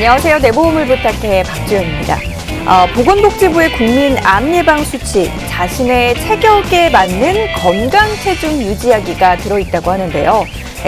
안녕하세요. 내 보험을 부탁해 박주연입니다. 보건복지부의 국민 암 예방 수칙, 자신의 체격에 맞는 건강 체중 유지하기가 들어있다고 하는데요.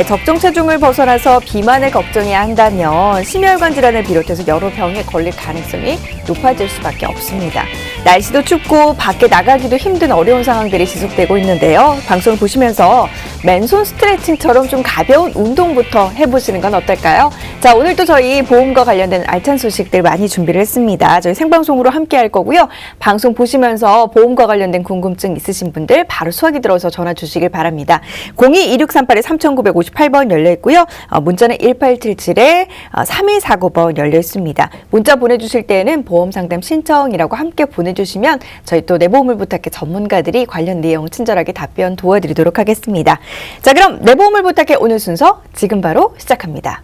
적정 체중을 벗어나서 비만을 걱정해야 한다면 심혈관 질환을 비롯해서 여러 병에 걸릴 가능성이 높아질 수밖에 없습니다. 날씨도 춥고 밖에 나가기도 힘든 어려운 상황들이 지속되고 있는데요. 방송을 보시면서 맨손 스트레칭처럼 좀 가벼운 운동부터 해보시는 건 어떨까요? 자, 오늘도 저희 보험과 관련된 알찬 소식들 많이 준비를 했습니다. 저희 생방송으로 함께 할 거고요. 방송 보시면서 보험과 관련된 궁금증 있으신 분들 바로 수화기 들어서 전화 주시길 바랍니다. 02-2638-3958번 열려 있고요. 문자는 1877-3249번 열려 있습니다. 문자 보내주실 때는 보험상담 신청이라고 함께 보내주시면 저희 또 내 보험을 부탁해 전문가들이 관련 내용 친절하게 답변 도와드리도록 하겠습니다. 자, 그럼 내 보험을 부탁해 오늘 순서 지금 바로 시작합니다.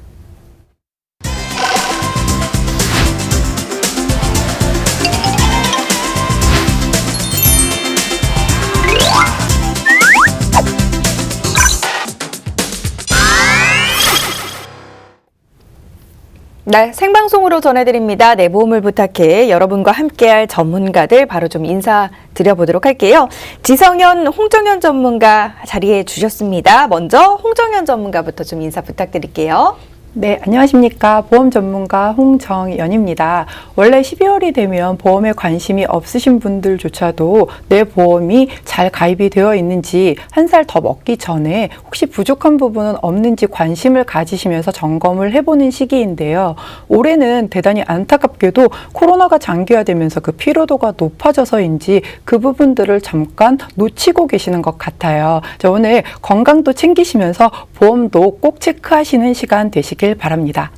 네, 생방송으로 전해드립니다. 내 보험을 부탁해 여러분과 함께할 전문가들 바로 좀 인사드려보도록 할게요. 지성현, 홍정현 전문가 자리해 주셨습니다. 먼저 홍정현 전문가부터 좀 인사 부탁드릴게요. 네, 안녕하십니까. 보험 전문가 홍정연입니다. 원래 12월이 되면 보험에 관심이 없으신 분들조차도 내 보험이 잘 가입이 되어 있는지 한 살 더 먹기 전에 혹시 부족한 부분은 없는지 관심을 가지시면서 점검을 해보는 시기인데요. 올해는 대단히 안타깝게도 코로나가 장기화되면서 그 피로도가 높아져서인지 그 부분들을 잠깐 놓치고 계시는 것 같아요. 자, 오늘 건강도 챙기시면서 보험도 꼭 체크하시는 시간 되시길 바랍니다.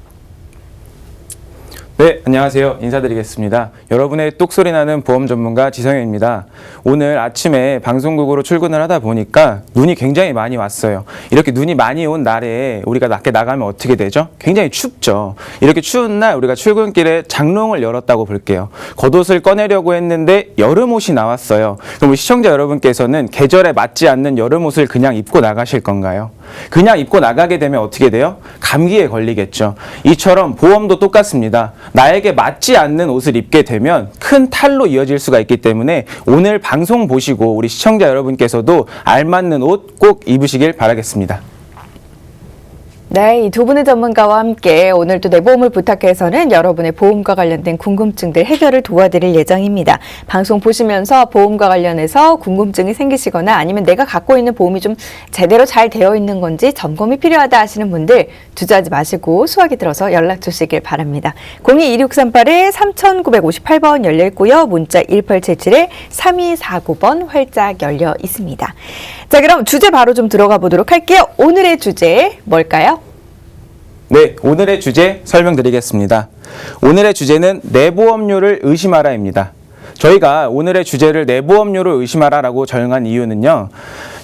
네, 안녕하세요. 인사드리겠습니다. 여러분의 똑소리 나는 보험 전문가 지성현입니다. 오늘 아침에 방송국으로 출근을 하다 보니까 눈이 굉장히 많이 왔어요. 이렇게 눈이 많이 온 날에 우리가 밖에 나가면 어떻게 되죠? 굉장히 춥죠. 이렇게 추운 날 우리가 출근길에 장롱을 열었다고 볼게요. 겉옷을 꺼내려고 했는데 여름옷이 나왔어요. 그럼 우리 시청자 여러분께서는 계절에 맞지 않는 여름옷을 그냥 입고 나가실 건가요? 그냥 입고 나가게 되면 어떻게 돼요? 감기에 걸리겠죠. 이처럼 보험도 똑같습니다. 나에게 맞지 않는 옷을 입게 되면 큰 탈로 이어질 수가 있기 때문에 오늘 방송 보시고 우리 시청자 여러분께서도 알맞는 옷 꼭 입으시길 바라겠습니다. 네, 이 두 분의 전문가와 함께 오늘도 내 보험을 부탁해서는 여러분의 보험과 관련된 궁금증들 해결을 도와드릴 예정입니다. 방송 보시면서 보험과 관련해서 궁금증이 생기시거나 아니면 내가 갖고 있는 보험이 좀 제대로 잘 되어 있는 건지 점검이 필요하다 하시는 분들 주저하지 마시고 수화기 들어서 연락 주시길 바랍니다. 02-2638-3958번 열려 있고요. 문자 1877-3249번 활짝 열려 있습니다. 자, 그럼 주제 바로 좀 들어가 보도록 할게요. 오늘의 주제 뭘까요? 네, 오늘의 주제 설명드리겠습니다. 오늘의 주제는 내보험료를 의심하라입니다. 저희가 오늘의 주제를 내보험료를 의심하라라고 정한 이유는요.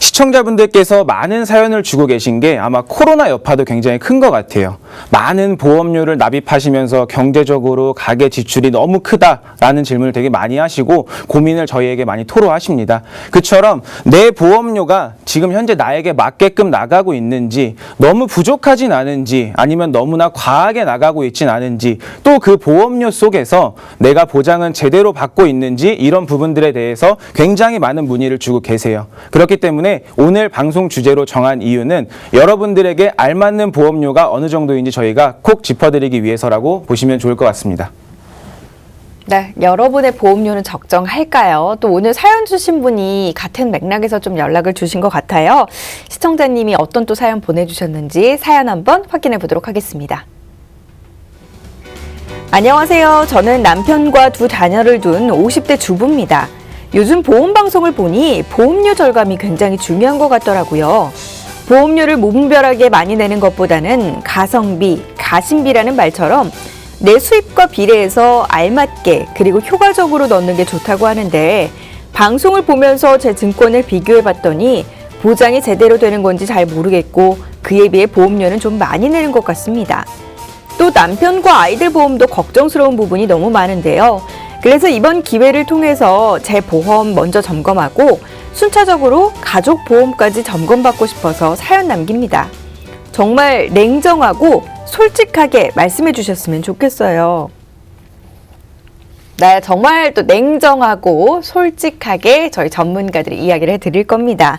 시청자분들께서 많은 사연을 주고 계신 게 아마 코로나 여파도 굉장히 큰 것 같아요. 많은 보험료를 납입하시면서 경제적으로 가계 지출이 너무 크다라는 질문을 되게 많이 하시고 고민을 저희에게 많이 토로하십니다. 그처럼 내 보험료가 지금 현재 나에게 맞게끔 나가고 있는지 너무 부족하진 않은지 아니면 너무나 과하게 나가고 있진 않은지 또 그 보험료 속에서 내가 보장은 제대로 받고 있는지 이런 부분들에 대해서 굉장히 많은 문의를 주고 계세요. 그렇기 때문에 오늘 방송 주제로 정한 이유는 여러분들에게 알맞는 보험료가 어느 정도인지 저희가 콕 짚어드리기 위해서라고 보시면 좋을 것 같습니다. 네, 여러분의 보험료는 적정할까요? 또 오늘 사연 주신 분이 같은 맥락에서 좀 연락을 주신 것 같아요. 시청자님이 어떤 또 사연 보내주셨는지 사연 한번 확인해 보도록 하겠습니다. 안녕하세요. 저는 남편과 두 자녀를 둔 50대 주부입니다. 요즘 보험 방송을 보니 보험료 절감이 굉장히 중요한 것 같더라고요. 보험료를 무분별하게 많이 내는 것보다는 가성비, 가심비라는 말처럼 내 수입과 비례해서 알맞게 그리고 효과적으로 넣는 게 좋다고 하는데 방송을 보면서 제 증권을 비교해 봤더니 보장이 제대로 되는 건지 잘 모르겠고 그에 비해 보험료는 좀 많이 내는 것 같습니다. 또 남편과 아이들 보험도 걱정스러운 부분이 너무 많은데요. 그래서 이번 기회를 통해서 제 보험 먼저 점검하고 순차적으로 가족 보험까지 점검받고 싶어서 사연 남깁니다. 정말 냉정하고 솔직하게 말씀해 주셨으면 좋겠어요. 네, 정말 또 냉정하고 솔직하게 저희 전문가들이 이야기를 해드릴 겁니다.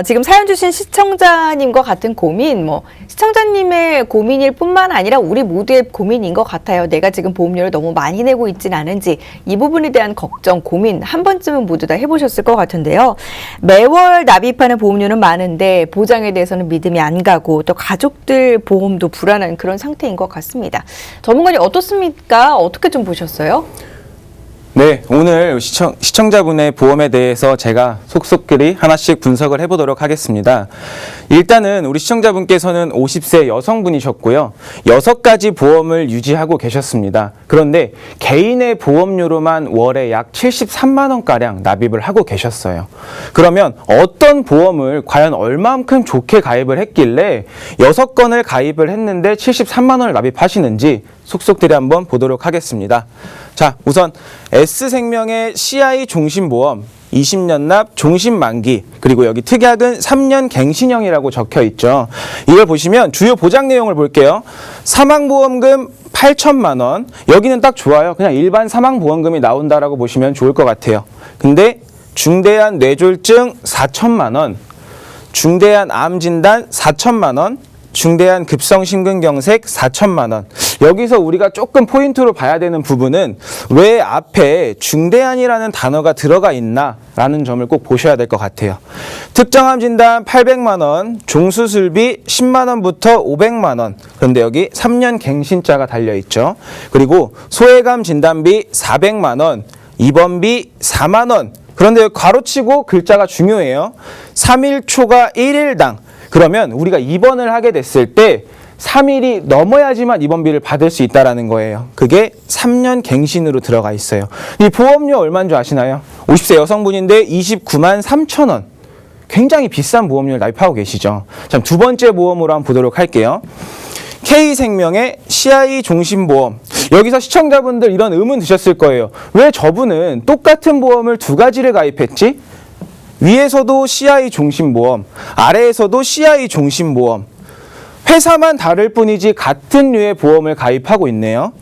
지금 사연 주신 시청자님과 같은 고민, 시청자님의 고민일 뿐만 아니라 우리 모두의 고민인 것 같아요. 내가 지금 보험료를 너무 많이 내고 있진 않은지 이 부분에 대한 걱정, 고민 한 번쯤은 모두 다 해보셨을 것 같은데요. 매월 납입하는 보험료는 많은데 보장에 대해서는 믿음이 안 가고 또 가족들 보험도 불안한 그런 상태인 것 같습니다. 전문가님 어떻습니까? 어떻게 좀 보셨어요? 네, 오늘 시청자분의 보험에 대해서 제가 속속들이 하나씩 분석을 해보도록 하겠습니다. 일단은 우리 시청자분께서는 50세 여성분이셨고요. 6가지 보험을 유지하고 계셨습니다. 그런데 개인의 보험료로만 월에 약 73만 원가량 납입을 하고 계셨어요. 그러면 어떤 보험을 과연 얼마만큼 좋게 가입을 했길래 6건을 가입을 했는데 73만 원을 납입하시는지 속속들이 한번 보도록 하겠습니다. 자, 우선 S생명의 CI 종신보험 20년 납 종신 만기, 그리고 여기 특약은 3년 갱신형이라고 적혀 있죠. 이걸 보시면 주요 보장 내용을 볼게요. 사망보험금 8천만 원. 여기는 딱 좋아요. 그냥 일반 사망보험금이 나온다라고 보시면 좋을 것 같아요. 근데 중대한 뇌졸중 4천만 원, 중대한 암진단 4천만 원, 중대한 급성심근경색 4천만 원. 여기서 우리가 조금 포인트로 봐야 되는 부분은 왜 앞에 중대한이라는 단어가 들어가 있나 라는 점을 꼭 보셔야 될 것 같아요. 특정암 진단 800만 원, 종수술비 10만 원부터 500만 원. 그런데 여기 3년 갱신자가 달려있죠. 그리고 소외감 진단비 400만 원, 입원비 4만 원. 그런데 괄호치고 글자가 중요해요. 3일 초과 1일당. 그러면 우리가 입원을 하게 됐을 때 3일이 넘어야지만 입원비를 받을 수 있다는 거예요. 그게 3년 갱신으로 들어가 있어요. 이 보험료 얼마인 줄 아시나요? 50세 여성분인데 29만 3천 원. 굉장히 비싼 보험료를 납입하고 계시죠. 자, 두 번째 보험으로 한번 보도록 할게요. K생명의 CI 종신보험. 여기서 시청자분들 이런 의문 드셨을 거예요. 왜 저분은 똑같은 보험을 2가지를 가입했지? 위에서도 CI 종신보험, 아래에서도 CI 종신보험. 회사만 다를 뿐이지 같은 류의 보험을 가입하고 있네요.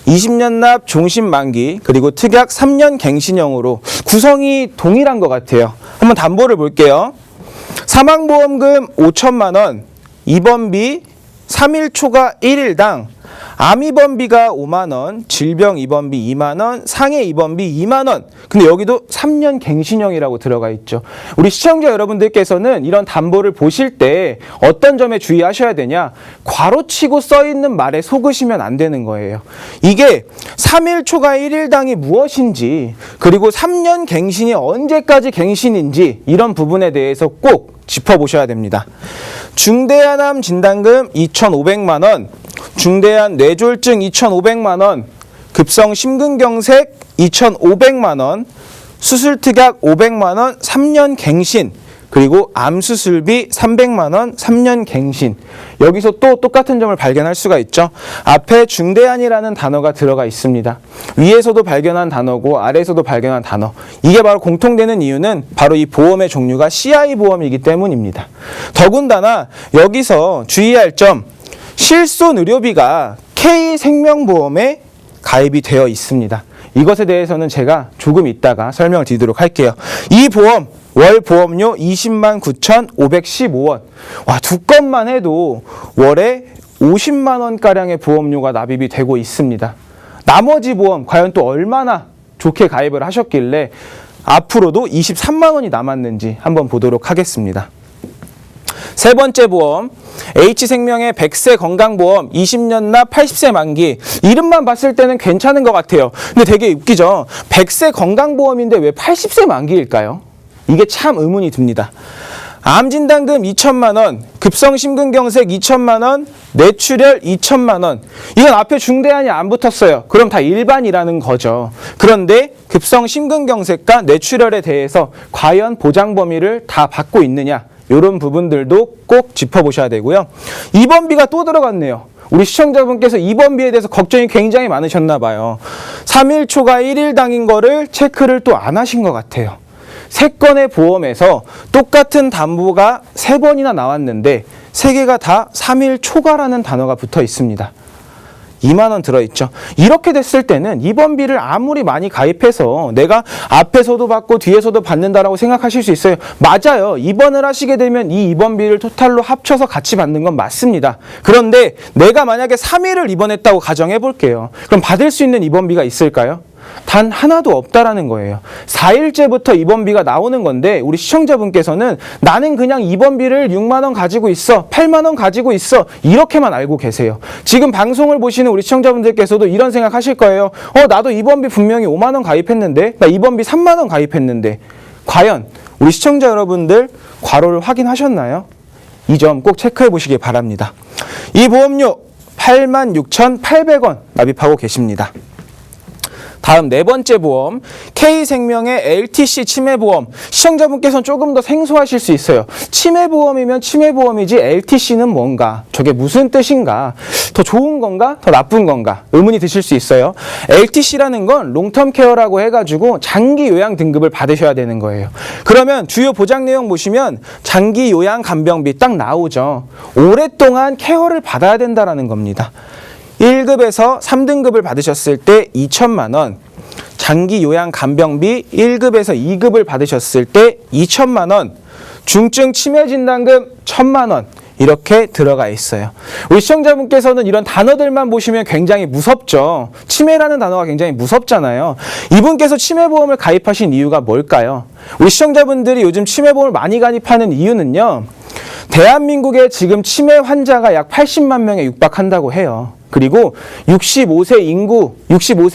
20년 납 종신 만기, 그리고 특약 3년 갱신형으로 구성이 동일한 것 같아요. 한번 담보를 볼게요. 사망보험금 5천만 원, 입원비 3일 초과 1일당, 암입원비가 5만 원, 질병입원비 2만 원, 상해 입원비 2만 원. 근데 여기도 3년 갱신형이라고 들어가 있죠. 우리 시청자 여러분들께서는 이런 담보를 보실 때 어떤 점에 주의하셔야 되냐? 괄호치고 써 있는 말에 속으시면 안 되는 거예요. 이게 3일 초과 1일당이 무엇인지, 그리고 3년 갱신이 언제까지 갱신인지 이런 부분에 대해서 꼭 짚어보셔야 됩니다. 중대한 암 진단금 2,500만 원, 중대한 뇌졸중 2,500만 원, 급성 심근경색 2,500만 원, 수술특약 500만 원, 3년 갱신, 그리고 암수술비 300만 원, 3년 갱신. 여기서 또 똑같은 점을 발견할 수가 있죠. 앞에 중대한이라는 단어가 들어가 있습니다. 위에서도 발견한 단어고 아래에서도 발견한 단어. 이게 바로 공통되는 이유는 바로 이 보험의 종류가 CI 보험이기 때문입니다. 더군다나 여기서 주의할 점, 실손 의료비가 K생명보험에 가입이 되어 있습니다. 이것에 대해서는 제가 조금 이따가 설명을 드리도록 할게요. 이 보험 월 보험료 20만 9,515원. 와, 2건만 해도 월에 50만 원가량의 보험료가 납입이 되고 있습니다. 나머지 보험 과연 또 얼마나 좋게 가입을 하셨길래 앞으로도 23만 원이 남았는지 한번 보도록 하겠습니다. 세 번째 보험, H생명의 100세 건강보험 20년 납 80세 만기. 이름만 봤을 때는 괜찮은 것 같아요. 근데 되게 웃기죠. 100세 건강보험인데 왜 80세 만기일까요? 이게 참 의문이 듭니다. 암진단금 2천만 원, 급성심근경색 2천만 원, 뇌출혈 2천만 원. 이건 앞에 중대한이 안 붙었어요. 그럼 다 일반이라는 거죠. 그런데 급성심근경색과 뇌출혈에 대해서 과연 보장 범위를 다 받고 있느냐? 이런 부분들도 꼭 짚어보셔야 되고요. 입원비가 또 들어갔네요. 우리 시청자분께서 입원비에 대해서 걱정이 굉장히 많으셨나 봐요. 3일 초과 1일당인 거를 체크를 또 안 하신 것 같아요. 3건의 보험에서 똑같은 담보가 3번이나 나왔는데 3개가 다 3일 초과라는 단어가 붙어 있습니다. 2만 원 들어있죠. 이렇게 됐을 때는 입원비를 아무리 많이 가입해서 내가 앞에서도 받고 뒤에서도 받는다라고 생각하실 수 있어요. 맞아요. 입원을 하시게 되면 이 입원비를 토탈로 합쳐서 같이 받는 건 맞습니다. 그런데 내가 만약에 3일을 입원했다고 가정해 볼게요. 그럼 받을 수 있는 입원비가 있을까요? 단 하나도 없다라는 거예요. 4일째부터 입원비가 나오는 건데 우리 시청자분께서는 나는 그냥 입원비를 6만 원 가지고 있어, 8만 원 가지고 있어 이렇게만 알고 계세요. 지금 방송을 보시는 우리 시청자분들께서도 이런 생각 하실 거예요. 나도 입원비 분명히 5만 원 가입했는데, 나 입원비 3만 원 가입했는데 과연 우리 시청자 여러분들 과로를 확인하셨나요? 이 점 꼭 체크해 보시기 바랍니다. 이 보험료 86,800원 납입하고 계십니다. 다음 4번째 보험, K생명의 LTC 치매보험. 시청자분께서는 조금 더 생소하실 수 있어요. 치매보험이면 치매보험이지 LTC는 뭔가? 저게 무슨 뜻인가? 더 좋은 건가? 더 나쁜 건가? 의문이 드실 수 있어요. LTC라는 건 롱텀 케어라고 해가지고 장기 요양 등급을 받으셔야 되는 거예요. 그러면 주요 보장 내용 보시면 장기 요양 간병비 딱 나오죠. 오랫동안 케어를 받아야 된다라는 겁니다. 1급에서 3등급을 받으셨을 때 2천만 원, 장기 요양 간병비 1급에서 2급을 받으셨을 때 2천만 원, 중증 치매 진단금 1,000만 원 이렇게 들어가 있어요. 우리 시청자분께서는 이런 단어들만 보시면 굉장히 무섭죠. 치매라는 단어가 굉장히 무섭잖아요. 이분께서 치매보험을 가입하신 이유가 뭘까요? 우리 시청자분들이 요즘 치매보험을 많이 가입하는 이유는요. 대한민국에 지금 치매 환자가 약 80만 명에 육박한다고 해요. 그리고 65세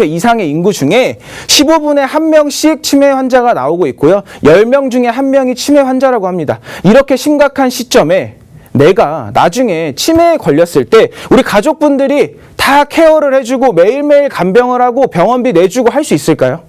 이상의 인구 중에 15분에 1명씩 치매 환자가 나오고 있고요. 10명 중에 1명이 치매 환자라고 합니다. 이렇게 심각한 시점에 내가 나중에 치매에 걸렸을 때 우리 가족분들이 다 케어를 해주고 매일매일 간병을 하고 병원비 내주고 할 수 있을까요?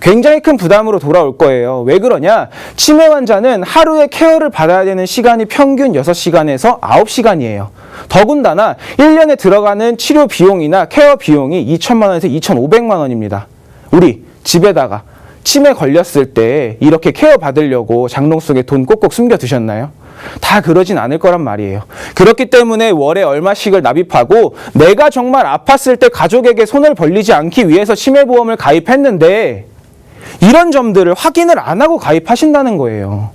굉장히 큰 부담으로 돌아올 거예요. 왜 그러냐? 치매 환자는 하루에 케어를 받아야 되는 시간이 평균 6시간에서 9시간이에요. 더군다나 1년에 들어가는 치료 비용이나 케어 비용이 2천만 원에서 2,500만 원입니다. 우리 집에다가 치매 걸렸을 때 이렇게 케어 받으려고 장롱 속에 돈 꼭꼭 숨겨 두셨나요? 다 그러진 않을 거란 말이에요. 그렇기 때문에 월에 얼마씩을 납입하고 내가 정말 아팠을 때 가족에게 손을 벌리지 않기 위해서 치매보험을 가입했는데 이런 점들을 확인을 안 하고 가입하신다는 거예요.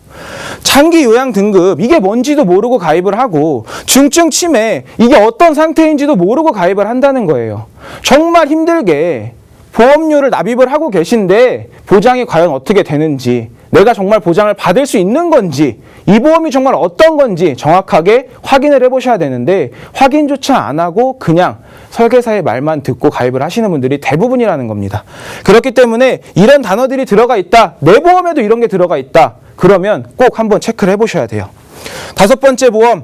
장기 요양 등급 이게 뭔지도 모르고 가입을 하고 중증 치매 이게 어떤 상태인지도 모르고 가입을 한다는 거예요. 정말 힘들게 보험료를 납입을 하고 계신데 보장이 과연 어떻게 되는지, 내가 정말 보장을 받을 수 있는 건지, 이 보험이 정말 어떤 건지 정확하게 확인을 해보셔야 되는데 확인조차 안 하고 그냥 설계사의 말만 듣고 가입을 하시는 분들이 대부분이라는 겁니다. 그렇기 때문에 이런 단어들이 들어가 있다, 내 보험에도 이런 게 들어가 있다, 그러면 꼭 한번 체크를 해보셔야 돼요. 5번째 보험,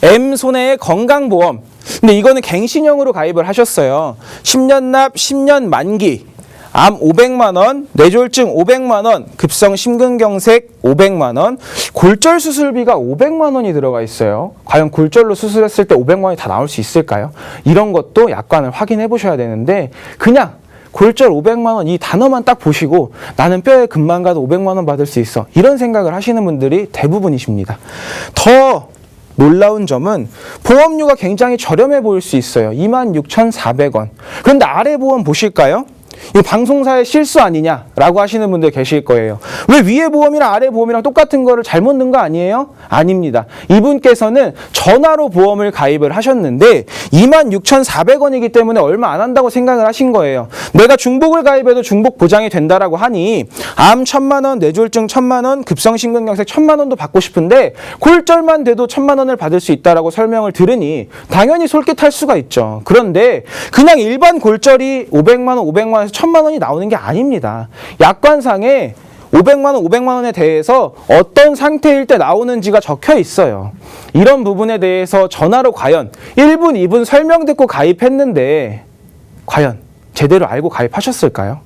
M손해의 건강보험. 근데 이거는 갱신형으로 가입을 하셨어요. 10년 납, 10년 만기, 암 500만 원, 뇌졸중 500만 원, 급성 심근경색 500만 원, 골절 수술비가 500만 원이 들어가 있어요. 과연 골절로 수술했을 때 500만 원이 다 나올 수 있을까요? 이런 것도 약관을 확인해 보셔야 되는데 그냥 골절 500만 원 이 단어만 딱 보시고 나는 뼈에 금만 가도 500만 원 받을 수 있어, 이런 생각을 하시는 분들이 대부분이십니다. 더 놀라운 점은 보험료가 굉장히 저렴해 보일 수 있어요. 26,400원. 그런데 아래 보험 보실까요? 이 방송사의 실수 아니냐라고 하시는 분들 계실 거예요. 왜 위에 보험이랑 아래 보험이랑 똑같은 거를 잘못 넣은 거 아니에요? 아닙니다. 이분께서는 전화로 보험을 가입을 하셨는데 26,400원이기 때문에 얼마 안 한다고 생각을 하신 거예요. 내가 중복을 가입해도 중복 보장이 된다라고 하니 암 1,000만 원, 뇌졸중 1,000만 원, 급성심근경색 1,000만 원도 받고 싶은데 골절만 돼도 1,000만 원을 받을 수 있다라고 설명을 들으니 당연히 솔깃할 수가 있죠. 그런데 그냥 일반 골절이 500만 원, 500만 원에서 1,000만 원이 나오는 게 아닙니다. 약관상에 500만 원, 500만 원에 대해서 어떤 상태일 때 나오는지가 적혀 있어요. 이런 부분에 대해서 전화로 과연 1분, 2분 설명 듣고 가입했는데 과연 제대로 알고 가입하셨을까요?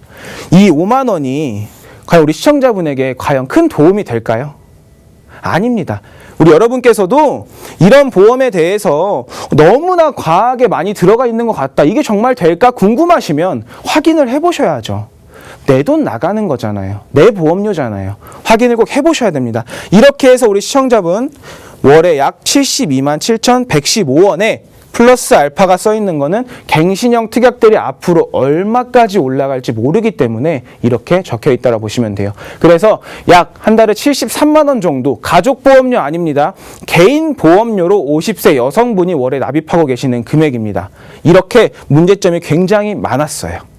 이 5만 원이 과연 우리 시청자분에게 과연 큰 도움이 될까요? 아닙니다. 우리 여러분께서도 이런 보험에 대해서 너무나 과하게 많이 들어가 있는 것 같다, 이게 정말 될까 궁금하시면 확인을 해보셔야죠. 내 돈 나가는 거잖아요. 내 보험료잖아요. 확인을 꼭 해보셔야 됩니다. 이렇게 해서 우리 시청자분 월에 약 72만 7,115원에 플러스 알파가 써 있는 거는 갱신형 특약들이 앞으로 얼마까지 올라갈지 모르기 때문에 이렇게 적혀 있다고 보시면 돼요. 그래서 약 한 달에 73만 원 정도 가족 보험료 아닙니다. 개인 보험료로 50세 여성분이 월에 납입하고 계시는 금액입니다. 이렇게 문제점이 굉장히 많았어요.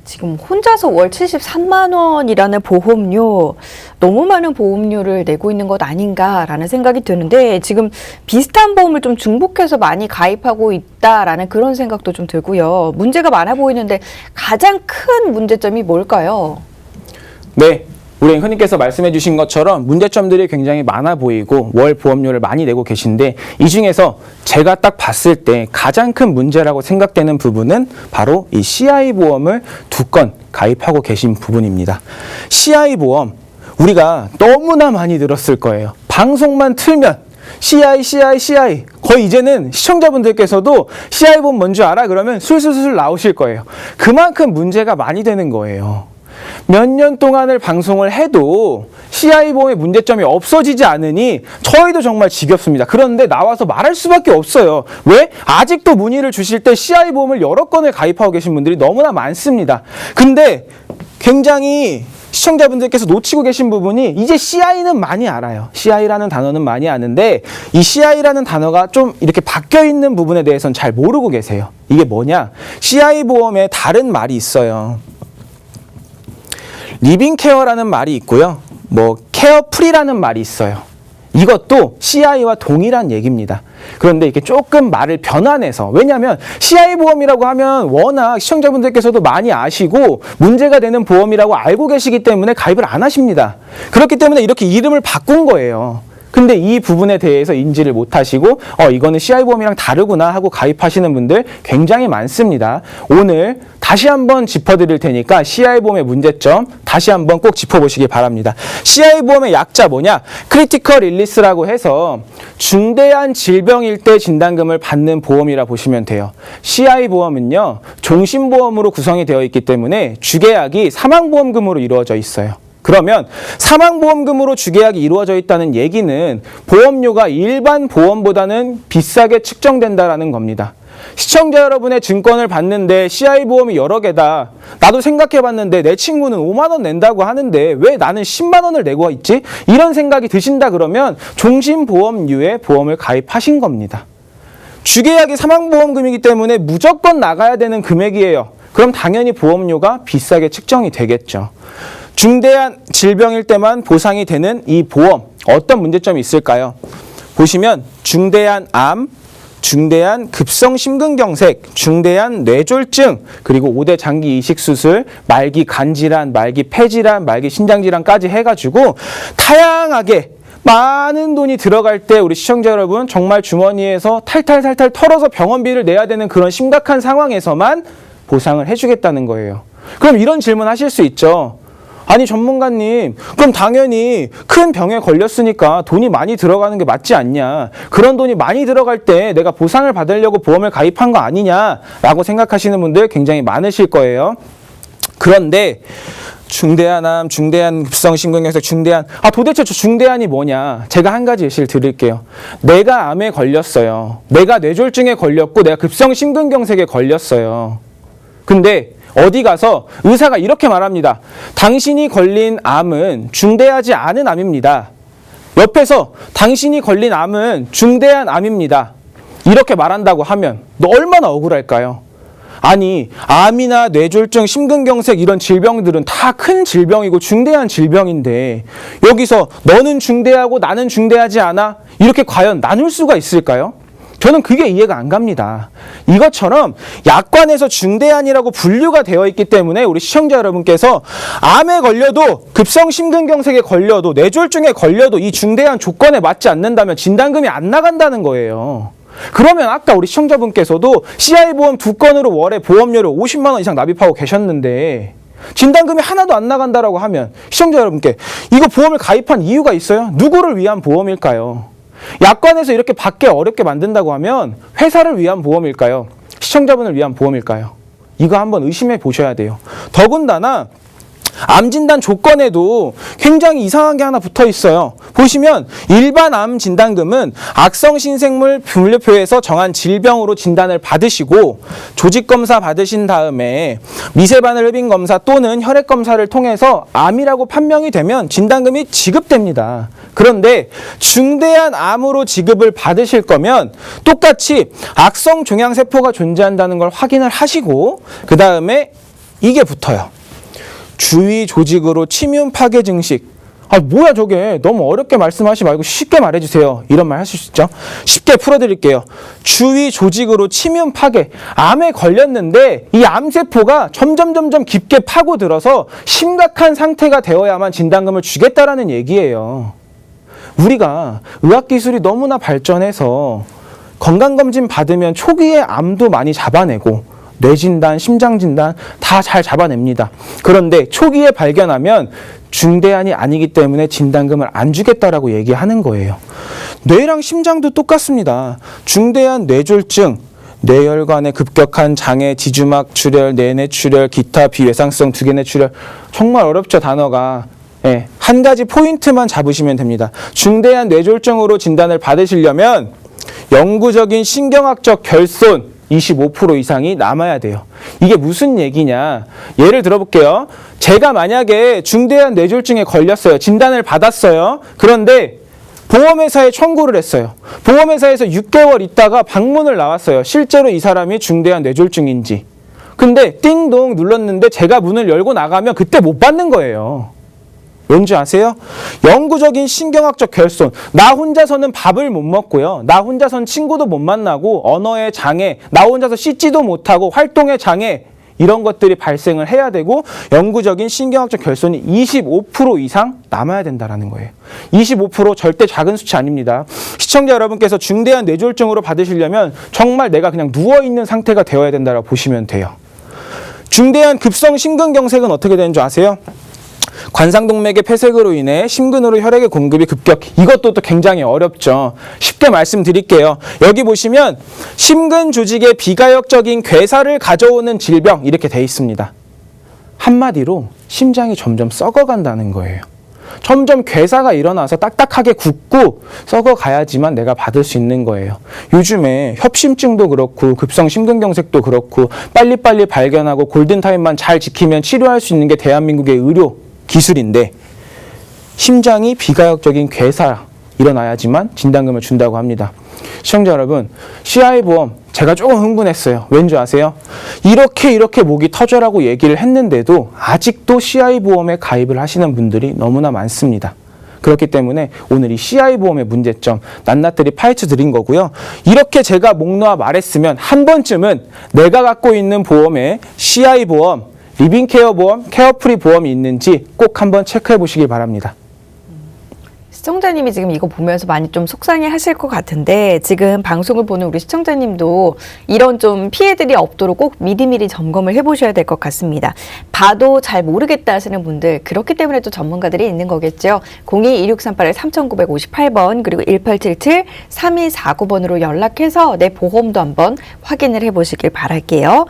지금 혼자서 월 73만 원이라는 보험료, 너무 많은 보험료를 내고 있는 것 아닌가라는 생각이 드는데 지금 비슷한 보험을 좀 중복해서 많이 가입하고 있다라는 그런 생각도 좀 들고요. 문제가 많아 보이는데 가장 큰 문제점이 뭘까요? 네. 우리 앵커님께서 말씀해 주신 것처럼 문제점들이 굉장히 많아 보이고 월 보험료를 많이 내고 계신데 이 중에서 제가 딱 봤을 때 가장 큰 문제라고 생각되는 부분은 바로 이 CI 보험을 2건 가입하고 계신 부분입니다. CI 보험 우리가 너무나 많이 들었을 거예요. 방송만 틀면 CI 거의 이제는 시청자분들께서도 CI 보험 뭔지 알아? 그러면 술술술 나오실 거예요. 그만큼 문제가 많이 되는 거예요. 몇 년 동안을 방송을 해도 CI보험의 문제점이 없어지지 않으니 저희도 정말 지겹습니다. 그런데 나와서 말할 수밖에 없어요. 왜? 아직도 문의를 주실 때 CI보험을 여러 건을 가입하고 계신 분들이 너무나 많습니다. 근데 굉장히 시청자분들께서 놓치고 계신 부분이 이제 CI는 많이 알아요. CI라는 단어는 많이 아는데 이 CI라는 단어가 좀 이렇게 바뀌어 있는 부분에 대해서는 잘 모르고 계세요. 이게 뭐냐? CI보험에 다른 말이 있어요. 리빙 케어라는 말이 있고요. 케어 프리라는 말이 있어요. 이것도 CI와 동일한 얘기입니다. 그런데 이렇게 조금 말을 변환해서, 왜냐하면 CI 보험이라고 하면 워낙 시청자분들께서도 많이 아시고 문제가 되는 보험이라고 알고 계시기 때문에 가입을 안 하십니다. 그렇기 때문에 이렇게 이름을 바꾼 거예요. 근데 이 부분에 대해서 인지를 못 하시고 이거는 CI보험이랑 다르구나 하고 가입하시는 분들 굉장히 많습니다. 오늘 다시 한번 짚어드릴 테니까 CI보험의 문제점 다시 한번 꼭 짚어보시기 바랍니다. CI보험의 약자 뭐냐? 크리티컬 일리스라고 해서 중대한 질병일 때 진단금을 받는 보험이라 보시면 돼요. CI보험은요, 종신보험으로 구성이 되어 있기 때문에 주계약이 사망보험금으로 이루어져 있어요. 그러면 사망보험금으로 주계약이 이루어져 있다는 얘기는 보험료가 일반 보험보다는 비싸게 측정된다라는 겁니다. 시청자 여러분의 증권을 봤는데 CI보험이 여러 개다. 나도 생각해봤는데 내 친구는 5만 원 낸다고 하는데 왜 나는 10만 원을 내고 있지? 이런 생각이 드신다 그러면 종신보험류의 보험을 가입하신 겁니다. 주계약이 사망보험금이기 때문에 무조건 나가야 되는 금액이에요. 그럼 당연히 보험료가 비싸게 측정이 되겠죠. 중대한 질병일 때만 보상이 되는 이 보험, 어떤 문제점이 있을까요? 보시면 중대한 암, 중대한 급성심근경색, 중대한 뇌졸중, 그리고 5대 장기 이식수술, 말기 간질환, 말기 폐질환, 말기 신장질환까지 해가지고 다양하게 많은 돈이 들어갈 때 우리 시청자 여러분 정말 주머니에서 탈탈 털어서 병원비를 내야 되는 그런 심각한 상황에서만 보상을 해주겠다는 거예요. 그럼 이런 질문 하실 수 있죠. 아니 전문가님, 그럼 당연히 큰 병에 걸렸으니까 돈이 많이 들어가는 게 맞지 않냐? 그런 돈이 많이 들어갈 때 내가 보상을 받으려고 보험을 가입한 거 아니냐라고 생각하시는 분들 굉장히 많으실 거예요. 그런데 중대한 암, 중대한 급성심근경색, 도대체 저 중대한이 뭐냐? 제가 한 가지 예시를 드릴게요. 내가 암에 걸렸어요. 내가 뇌졸중에 걸렸고 내가 급성심근경색에 걸렸어요. 근데 어디 가서 의사가 이렇게 말합니다. 당신이 걸린 암은 중대하지 않은 암입니다. 옆에서 당신이 걸린 암은 중대한 암입니다. 이렇게 말한다고 하면 너 얼마나 억울할까요? 아니, 암이나 뇌졸중, 심근경색 이런 질병들은 다 큰 질병이고 중대한 질병인데 여기서 너는 중대하고 나는 중대하지 않아? 이렇게 과연 나눌 수가 있을까요? 저는 그게 이해가 안 갑니다. 이것처럼 약관에서 중대한이라고 분류가 되어 있기 때문에 우리 시청자 여러분께서 암에 걸려도 급성심근경색에 걸려도 뇌졸중에 걸려도 이 중대한 조건에 맞지 않는다면 진단금이 안 나간다는 거예요. 그러면 아까 우리 시청자분께서도 CI보험 2건으로 월에 보험료를 50만 원 이상 납입하고 계셨는데 진단금이 하나도 안 나간다라고 하면 시청자 여러분께 이거 보험을 가입한 이유가 있어요? 누구를 위한 보험일까요? 약관에서 이렇게 받기 어렵게 만든다고 하면 회사를 위한 보험일까요? 시청자분을 위한 보험일까요? 이거 한번 의심해 보셔야 돼요. 더군다나 암 진단 조건에도 굉장히 이상한 게 하나 붙어 있어요. 보시면 일반 암 진단금은 악성 신생물 분류표에서 정한 질병으로 진단을 받으시고 조직 검사 받으신 다음에 미세바늘 흡인 검사 또는 혈액 검사를 통해서 암이라고 판명이 되면 진단금이 지급됩니다. 그런데 중대한 암으로 지급을 받으실 거면 똑같이 악성 종양세포가 존재한다는 걸 확인을 하시고 그 다음에 이게 붙어요. 주위 조직으로 침윤 파괴 증식. 뭐야 저게, 너무 어렵게 말씀하지 말고 쉽게 말해주세요. 이런 말 하실 수 있죠. 쉽게 풀어드릴게요. 주위 조직으로 침윤 파괴. 암에 걸렸는데 이 암세포가 점점 깊게 파고들어서 심각한 상태가 되어야만 진단금을 주겠다라는 얘기예요. 우리가 의학기술이 너무나 발전해서 건강검진 받으면 초기에 암도 많이 잡아내고 뇌진단, 심장진단 다 잘 잡아냅니다. 그런데 초기에 발견하면 중대한이 아니기 때문에 진단금을 안 주겠다라고 얘기하는 거예요. 뇌랑 심장도 똑같습니다. 중대한 뇌졸중, 뇌혈관의 급격한 장애, 지주막 출혈, 내내 출혈, 기타 비외상성 두개내 출혈. 정말 어렵죠, 단어가. 예, 한 가지 포인트만 잡으시면 됩니다. 중대한 뇌졸중으로 진단을 받으시려면 영구적인 신경학적 결손 25% 이상이 남아야 돼요. 이게 무슨 얘기냐? 예를 들어볼게요. 제가 만약에 중대한 뇌졸중에 걸렸어요. 진단을 받았어요. 그런데 보험회사에 청구를 했어요. 보험회사에서 6개월 있다가 방문을 나왔어요. 실제로 이 사람이 중대한 뇌졸중인지. 근데 띵동 눌렀는데 제가 문을 열고 나가면 그때 못 받는 거예요. 왠지 아세요? 영구적인 신경학적 결손. 나 혼자서는 밥을 못 먹고요. 나 혼자서는 친구도 못 만나고 언어의 장애, 나 혼자서 씻지도 못하고 활동의 장애, 이런 것들이 발생을 해야 되고 영구적인 신경학적 결손이 25% 이상 남아야 된다는 거예요. 25% 절대 작은 수치 아닙니다. 시청자 여러분께서 중대한 뇌졸중으로 받으시려면 정말 내가 그냥 누워있는 상태가 되어야 된다고 보시면 돼요. 중대한 급성 심근경색은 어떻게 되는 줄 아세요? 관상동맥의 폐색으로 인해 심근으로 혈액의 공급이 급격히, 이것도 또 굉장히 어렵죠. 쉽게 말씀드릴게요. 여기 보시면 심근 조직의 비가역적인 괴사를 가져오는 질병, 이렇게 돼 있습니다. 한마디로 심장이 점점 썩어간다는 거예요. 점점 괴사가 일어나서 딱딱하게 굳고 썩어가야지만 내가 받을 수 있는 거예요. 요즘에 협심증도 그렇고 급성 심근경색도 그렇고 빨리빨리 발견하고 골든타임만 잘 지키면 치료할 수 있는 게 대한민국의 의료 기술인데, 심장이 비가역적인 괴사 일어나야지만 진단금을 준다고 합니다. 시청자 여러분, CI보험 제가 조금 흥분했어요. 왠지 아세요? 이렇게 목이 터져라고 얘기를 했는데도 아직도 CI보험에 가입을 하시는 분들이 너무나 많습니다. 그렇기 때문에 오늘 이 CI보험의 문제점 낱낱이 파헤쳐 드린 거고요. 이렇게 제가 목 놓아 말했으면 한 번쯤은 내가 갖고 있는 보험에 CI보험, 리빙케어 보험, 케어프리 보험이 있는지 꼭 한번 체크해 보시길 바랍니다. 시청자님이 지금 이거 보면서 많이 좀 속상해 하실 것 같은데, 지금 방송을 보는 우리 시청자님도 이런 좀 피해들이 없도록 꼭 미리미리 점검을 해보셔야 될 것 같습니다. 봐도 잘 모르겠다 하시는 분들, 그렇기 때문에 또 전문가들이 있는 거겠죠. 02-2638-3958번 그리고 1877-3249번으로 연락해서 내 보험도 한번 확인을 해보시길 바랄게요.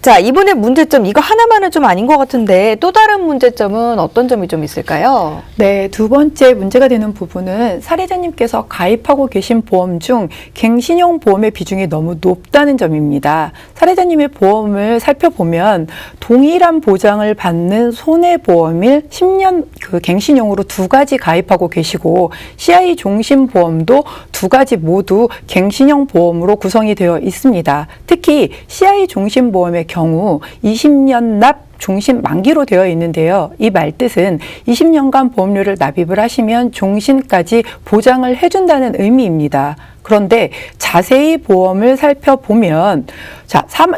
자, 이번에 문제점, 이거 하나만은 좀 아닌 것 같은데 또 다른 문제점은 어떤 점이 좀 있을까요? 네, 두 번째 문제가 되는 부분은 사례자님께서 가입하고 계신 보험 중 갱신형 보험의 비중이 너무 높다는 점입니다. 사례자님의 보험을 살펴보면 동일한 보장을 받는 손해보험일 10년 그 갱신형으로 두 가지 가입하고 계시고, CI 종신 보험도 두 가지 모두 갱신형 보험으로 구성이 되어 있습니다. 특히 CI 종신 보험의 경우 20년 납 종신 만기로 되어 있는데요. 이 말뜻은 20년간 보험료를 납입을 하시면 종신까지 보장을 해준다는 의미입니다. 그런데 자세히 보험을 살펴보면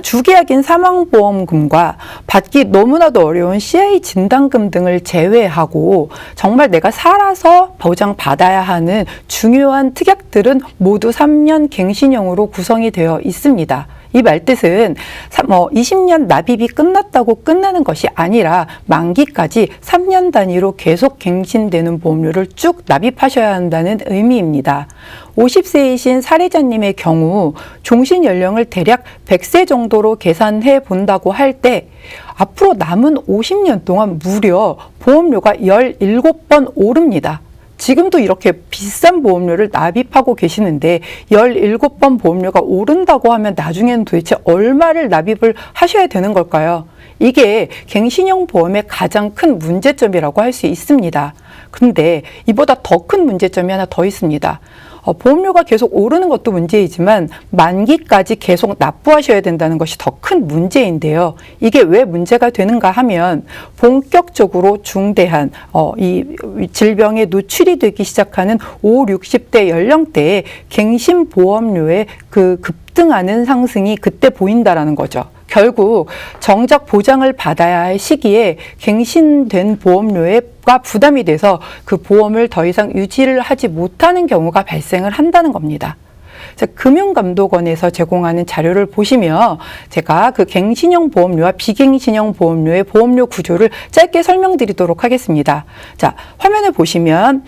주계약인 사망보험금과 받기 너무나도 어려운 CI 진단금 등을 제외하고 정말 내가 살아서 보장받아야 하는 중요한 특약들은 모두 3년 갱신형으로 구성이 되어 있습니다. 이 말뜻은 20년 납입이 끝났다고 끝나는 것이 아니라 만기까지 3년 단위로 계속 갱신되는 보험료를 쭉 납입하셔야 한다는 의미입니다. 50세이신 사례자님의 경우 종신 연령을 대략 100세 정도로 계산해 본다고 할 때 앞으로 남은 50년 동안 무려 보험료가 17번 오릅니다. 지금도 이렇게 비싼 보험료를 납입하고 계시는데 17번 보험료가 오른다고 하면 나중에는 도대체 얼마를 납입을 하셔야 되는 걸까요? 이게 갱신형 보험의 가장 큰 문제점이라고 할 수 있습니다. 근데 이보다 더 큰 문제점이 하나 더 있습니다. 보험료가 계속 오르는 것도 문제이지만 만기까지 계속 납부하셔야 된다는 것이 더 큰 문제인데요. 이게 왜 문제가 되는가 하면 본격적으로 중대한 이 질병에 노출이 되기 시작하는 5, 60대 연령대에 갱신보험료의 그 급등하는 상승이 그때 보인다라는 거죠. 결국 정작 보장을 받아야 할 시기에 갱신된 보험료가 부담이 돼서 그 보험을 더 이상 유지를 하지 못하는 경우가 발생을 한다는 겁니다. 금융감독원에서 제공하는 자료를 보시면 제가 그 갱신형 보험료와 비갱신형 보험료의 보험료 구조를 짧게 설명드리도록 하겠습니다. 자, 화면을 보시면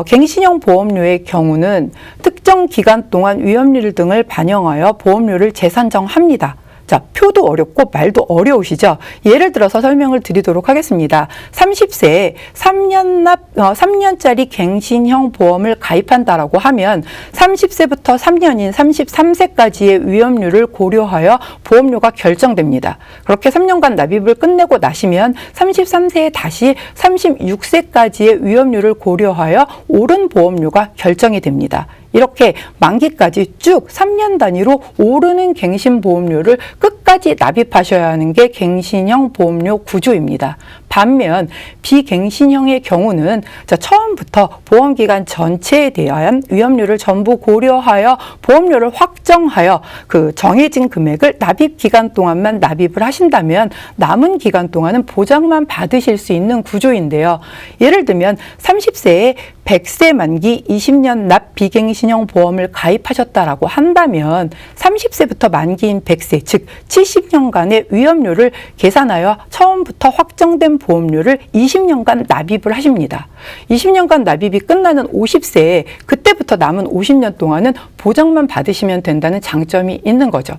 갱신형 보험료의 경우는 특정 기간 동안 위험률 등을 반영하여 보험료를 재산정합니다. 자, 표도 어렵고 말도 어려우시죠? 예를 들어서 설명을 드리도록 하겠습니다. 30세에 3년짜리 갱신형 보험을 가입한다라고 하면 30세부터 3년인 33세까지의 위험률을 고려하여 보험료가 결정됩니다. 그렇게 3년간 납입을 끝내고 나시면 33세에 다시 36세까지의 위험률을 고려하여 오른 보험료가 결정이 됩니다. 이렇게 만기까지 쭉 3년 단위로 오르는 갱신보험료를 끝까지 납입하셔야 하는 게 갱신형 보험료 구조입니다. 반면 비갱신형의 경우는 처음부터 보험기간 전체에 대한 위험률을 전부 고려하여 보험료를 확정하여 그 정해진 금액을 납입 기간 동안만 납입을 하신다면 남은 기간 동안은 보장만 받으실 수 있는 구조인데요. 예를 들면 30세에 100세 만기 20년 납 비갱신형 보험을 가입하셨다라고 한다면 30세부터 만기인 100세, 즉 70년간의 위험료를 계산하여 처음부터 확정된 보험료를 20년간 납입을 하십니다. 20년간 납입이 끝나는 50세에 그때부터 남은 50년 동안은 보장만 받으시면 된다는 장점이 있는 거죠.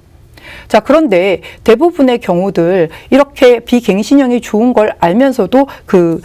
자, 그런데 대부분의 경우들 이렇게 비갱신형이 좋은 걸 알면서도 그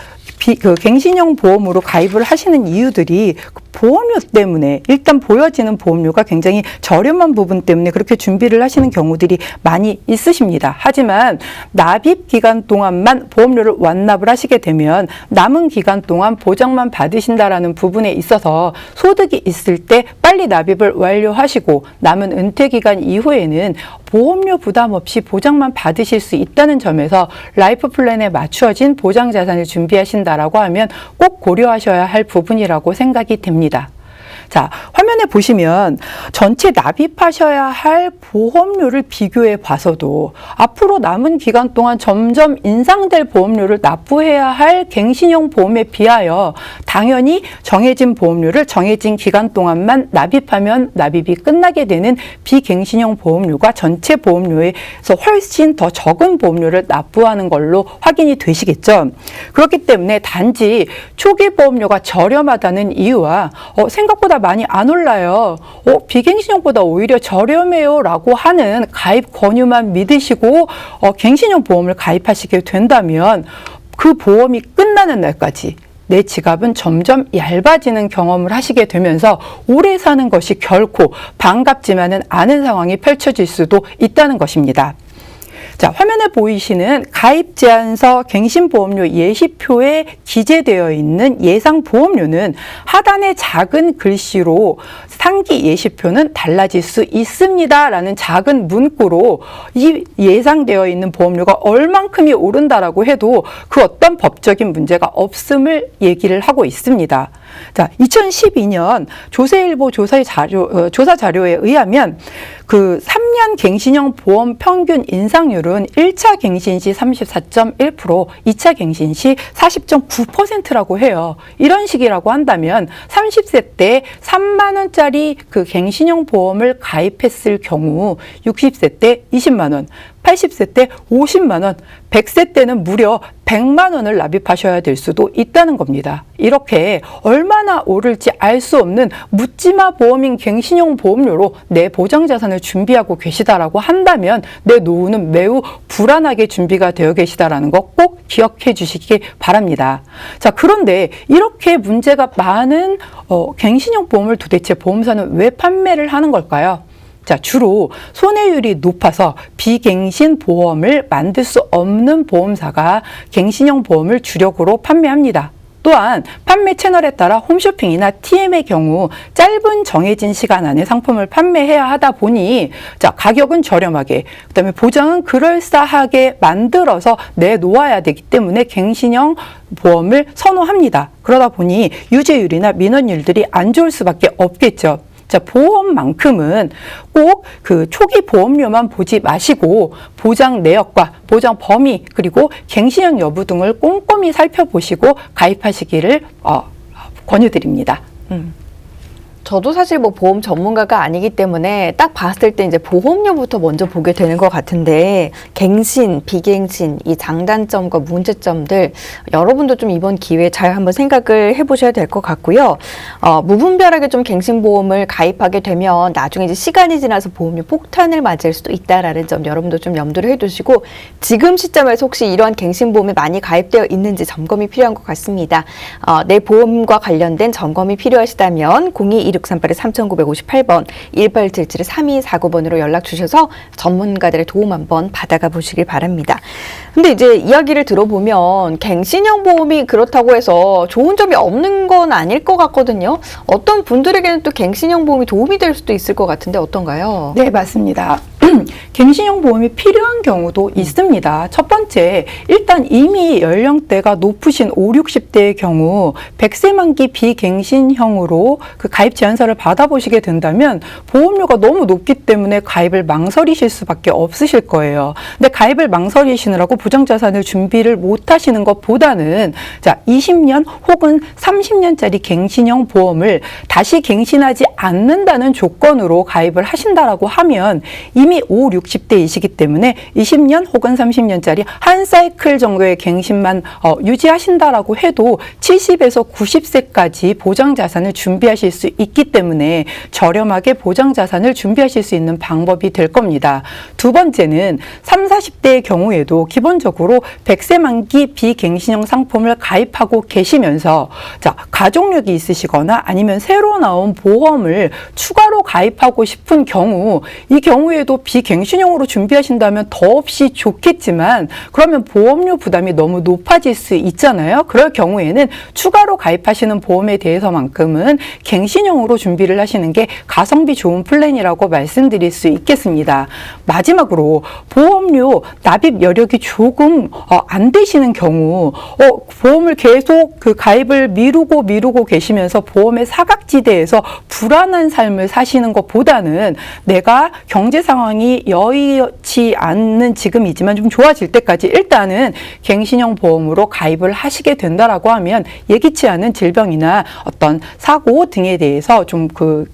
갱신형 보험으로 가입을 하시는 이유들이 보험료 때문에 일단 보여지는 보험료가 굉장히 저렴한 부분 때문에 그렇게 준비를 하시는 경우들이 많이 있으십니다. 하지만 납입 기간 동안만 보험료를 완납을 하시게 되면 남은 기간 동안 보장만 받으신다라는 부분에 있어서 소득이 있을 때 빨리 납입을 완료하시고 남은 은퇴 기간 이후에는 보험료 부담 없이 보장만 받으실 수 있다는 점에서 라이프 플랜에 맞추어진 보장 자산을 준비하신다라고 하면 꼭 고려하셔야 할 부분이라고 생각이 됩니다. 자, 화면에 보시면 전체 납입하셔야 할 보험료를 비교해 봐서도 앞으로 남은 기간 동안 점점 인상될 보험료를 납부해야 할 갱신형 보험에 비하여 당연히 정해진 보험료를 정해진 기간 동안만 납입하면 납입이 끝나게 되는 비갱신형 보험료가 전체 보험료에서 훨씬 더 적은 보험료를 납부하는 걸로 확인이 되시겠죠. 그렇기 때문에 단지 초기 보험료가 저렴하다는 이유와 생각보다 많이 안 올라요. 비갱신형보다 오히려 저렴해요 라고 하는 가입 권유만 믿으시고 갱신형 보험을 가입하시게 된다면 그 보험이 끝나는 날까지 내 지갑은 점점 얇아지는 경험을 하시게 되면서 오래 사는 것이 결코 반갑지만은 않은 상황이 펼쳐질 수도 있다는 것입니다. 자, 화면에 보이시는 가입 제한서 갱신보험료 예시표에 기재되어 있는 예상 보험료는 하단에 작은 글씨로 상기 예시표는 달라질 수 있습니다 라는 작은 문구로 이 예상되어 있는 보험료가 얼만큼이 오른다라고 해도 그 어떤 법적인 문제가 없음을 얘기를 하고 있습니다. 자, 2012년 조세일보 조사 자료에 의하면 그 10년 갱신형 보험 평균 인상률은 1차 갱신 시 34.1%, 2차 갱신 시 40.9%라고 해요. 이런 식이라고 한다면 30세 때 3만 원짜리 그 갱신형 보험을 가입했을 경우 60세 때 20만 원, 80세 때 50만 원, 100세 때는 무려 100만 원을 납입하셔야 될 수도 있다는 겁니다. 이렇게 얼마나 오를지 알 수 없는 묻지마 보험인 갱신형 보험료로 내 보장자산을 준비하고 계시다라고 한다면 내 노후는 매우 불안하게 준비가 되어 계시다라는 거 꼭 기억해 주시기 바랍니다. 자, 그런데 이렇게 문제가 많은 갱신형 보험을 도대체 보험사는 왜 판매를 하는 걸까요? 자, 주로 손해율이 높아서 비갱신 보험을 만들 수 없는 보험사가 갱신형 보험을 주력으로 판매합니다. 또한 판매 채널에 따라 홈쇼핑이나 TM의 경우 짧은 정해진 시간 안에 상품을 판매해야 하다 보니 자, 가격은 저렴하게, 그다음에 보장은 그럴싸하게 만들어서 내놓아야 되기 때문에 갱신형 보험을 선호합니다. 그러다 보니 유죄율이나 민원율들이 안 좋을 수밖에 없겠죠. 자, 보험만큼은 꼭 그 초기 보험료만 보지 마시고 보장 내역과 보장 범위 그리고 갱신형 여부 등을 꼼꼼히 살펴보시고 가입하시기를 권유드립니다. 저도 사실 뭐 보험 전문가가 아니기 때문에 딱 봤을 때 이제 보험료부터 먼저 보게 되는 것 같은데 갱신, 비갱신 이 장단점과 문제점들 여러분도 좀 이번 기회에 잘 한번 생각을 해보셔야 될 것 같고요. 무분별하게 좀 갱신보험을 가입하게 되면 나중에 이제 시간이 지나서 보험료 폭탄을 맞을 수도 있다라는 점 여러분도 좀 염두를 해두시고 지금 시점에서 혹시 이러한 갱신보험에 많이 가입되어 있는지 점검이 필요한 것 같습니다. 내 보험과 관련된 점검이 필요하시다면 02-2638-3958번 1877-3249번으로 연락 주셔서 전문가들의 도움 한번 받아가 보시길 바랍니다. 근데 이제 이야기를 들어보면 갱신형 보험이 그렇다고 해서 좋은 점이 없는 건 아닐 것 같거든요. 어떤 분들에게는 또 갱신형 보험이 도움이 될 수도 있을 것 같은데 어떤가요? 네, 맞습니다. 갱신형 보험이 필요한 경우도 있습니다. 첫 번째, 일단 이미 연령대가 높으신 5, 60대의 경우 100세 만기 비갱신형으로 그 가입 제한서를 받아보시게 된다면 보험료가 너무 높기 때문에 가입을 망설이실 수밖에 없으실 거예요. 근데 가입을 망설이시느라고 보장자산을 준비를 못 하시는 것보다는 자, 20년 혹은 30년짜리 갱신형 보험을 다시 갱신하지 않는다는 조건으로 가입을 하신다라고 하면 이미 5, 60대이시기 때문에 20년 혹은 30년짜리 한 사이클 정도의 갱신만 유지하신다라고 해도 70에서 90세까지 보장자산을 준비하실 수 있기 때문에 저렴하게 보장자산을 준비하실 수 있는 방법이 될 겁니다. 두 번째는 30, 40대의 경우에도 기본적으로 100세 만기 비갱신형 상품을 가입하고 계시면서 자, 가족력이 있으시거나 아니면 새로 나온 보험을 추가로 가입하고 싶은 경우 이 경우에도 비갱신형으로 준비하신다면 더없이 좋겠지만 그러면 보험료 부담이 너무 높아질 수 있잖아요. 그럴 경우에는 추가로 가입하시는 보험에 대해서만큼은 갱신형으로 준비를 하시는 게 가성비 좋은 플랜이라고 말씀드릴 수 있겠습니다. 마지막으로 보험료 납입 여력이 조금 안 되시는 경우 보험을 계속 그 가입을 미루고 계시면서 보험의 사각지대에서 불안한 삶을 사시는 것보다는 내가 경제 상황이 여의치 않는 지금이지만 좀 좋아질 때까지 일단은 갱신형 보험으로 가입을 하시게 된다라고 하면 예기치 않은 질병이나 어떤 사고 등에 대해서 좀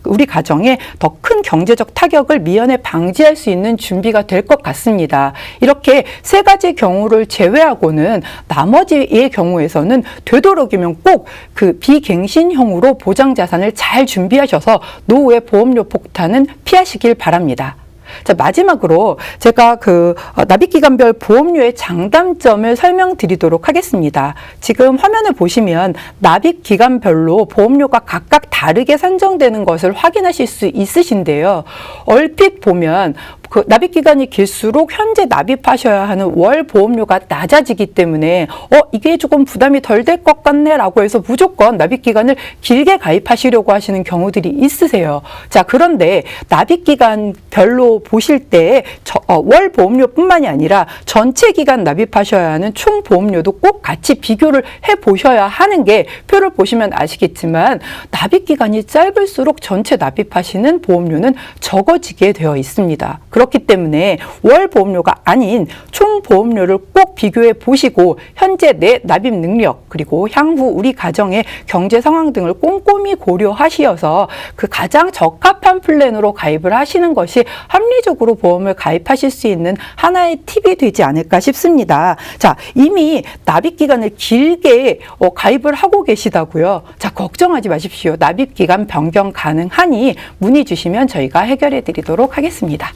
우리 가정에 더 큰 경제적 타격을 미연에 방지할 수 있는 준비가 될 것 같습니다. 이렇게 세 가지 경우를 제외하고는 나머지의 경우에서는 되도록이면 꼭 그 비갱신형으로 보장자산을 잘 준비하셔서 노후의 보험료 폭탄은 피하시길 바랍니다. 자, 마지막으로 제가 납입기간별 보험료의 장단점을 설명드리도록 하겠습니다. 지금 화면을 보시면 납입기간별로 보험료가 각각 다르게 산정되는 것을 확인하실 수 있으신데요. 얼핏 보면 그 납입기간이 길수록 현재 납입하셔야 하는 월 보험료가 낮아지기 때문에 이게 조금 부담이 덜 될 것 같네 라고 해서 무조건 납입기간을 길게 가입하시려고 하시는 경우들이 있으세요. 자, 그런데 납입기간별로 보실 때 월 보험료뿐만이 아니라 전체 기간 납입하셔야 하는 총 보험료도 꼭 같이 비교를 해보셔야 하는 게 표를 보시면 아시겠지만 납입기간이 짧을수록 전체 납입하시는 보험료는 적어지게 되어 있습니다. 그렇기 때문에 월 보험료가 아닌 총 보험료를 꼭 비교해 보시고 현재 내 납입 능력 그리고 향후 우리 가정의 경제 상황 등을 꼼꼼히 고려하시어서 그 가장 적합한 플랜으로 가입을 하시는 것이 합리적으로 보험을 가입하실 수 있는 하나의 팁이 되지 않을까 싶습니다. 자, 이미 납입 기간을 길게 가입을 하고 계시다고요. 자, 걱정하지 마십시오. 납입 기간 변경 가능하니 문의 주시면 저희가 해결해 드리도록 하겠습니다.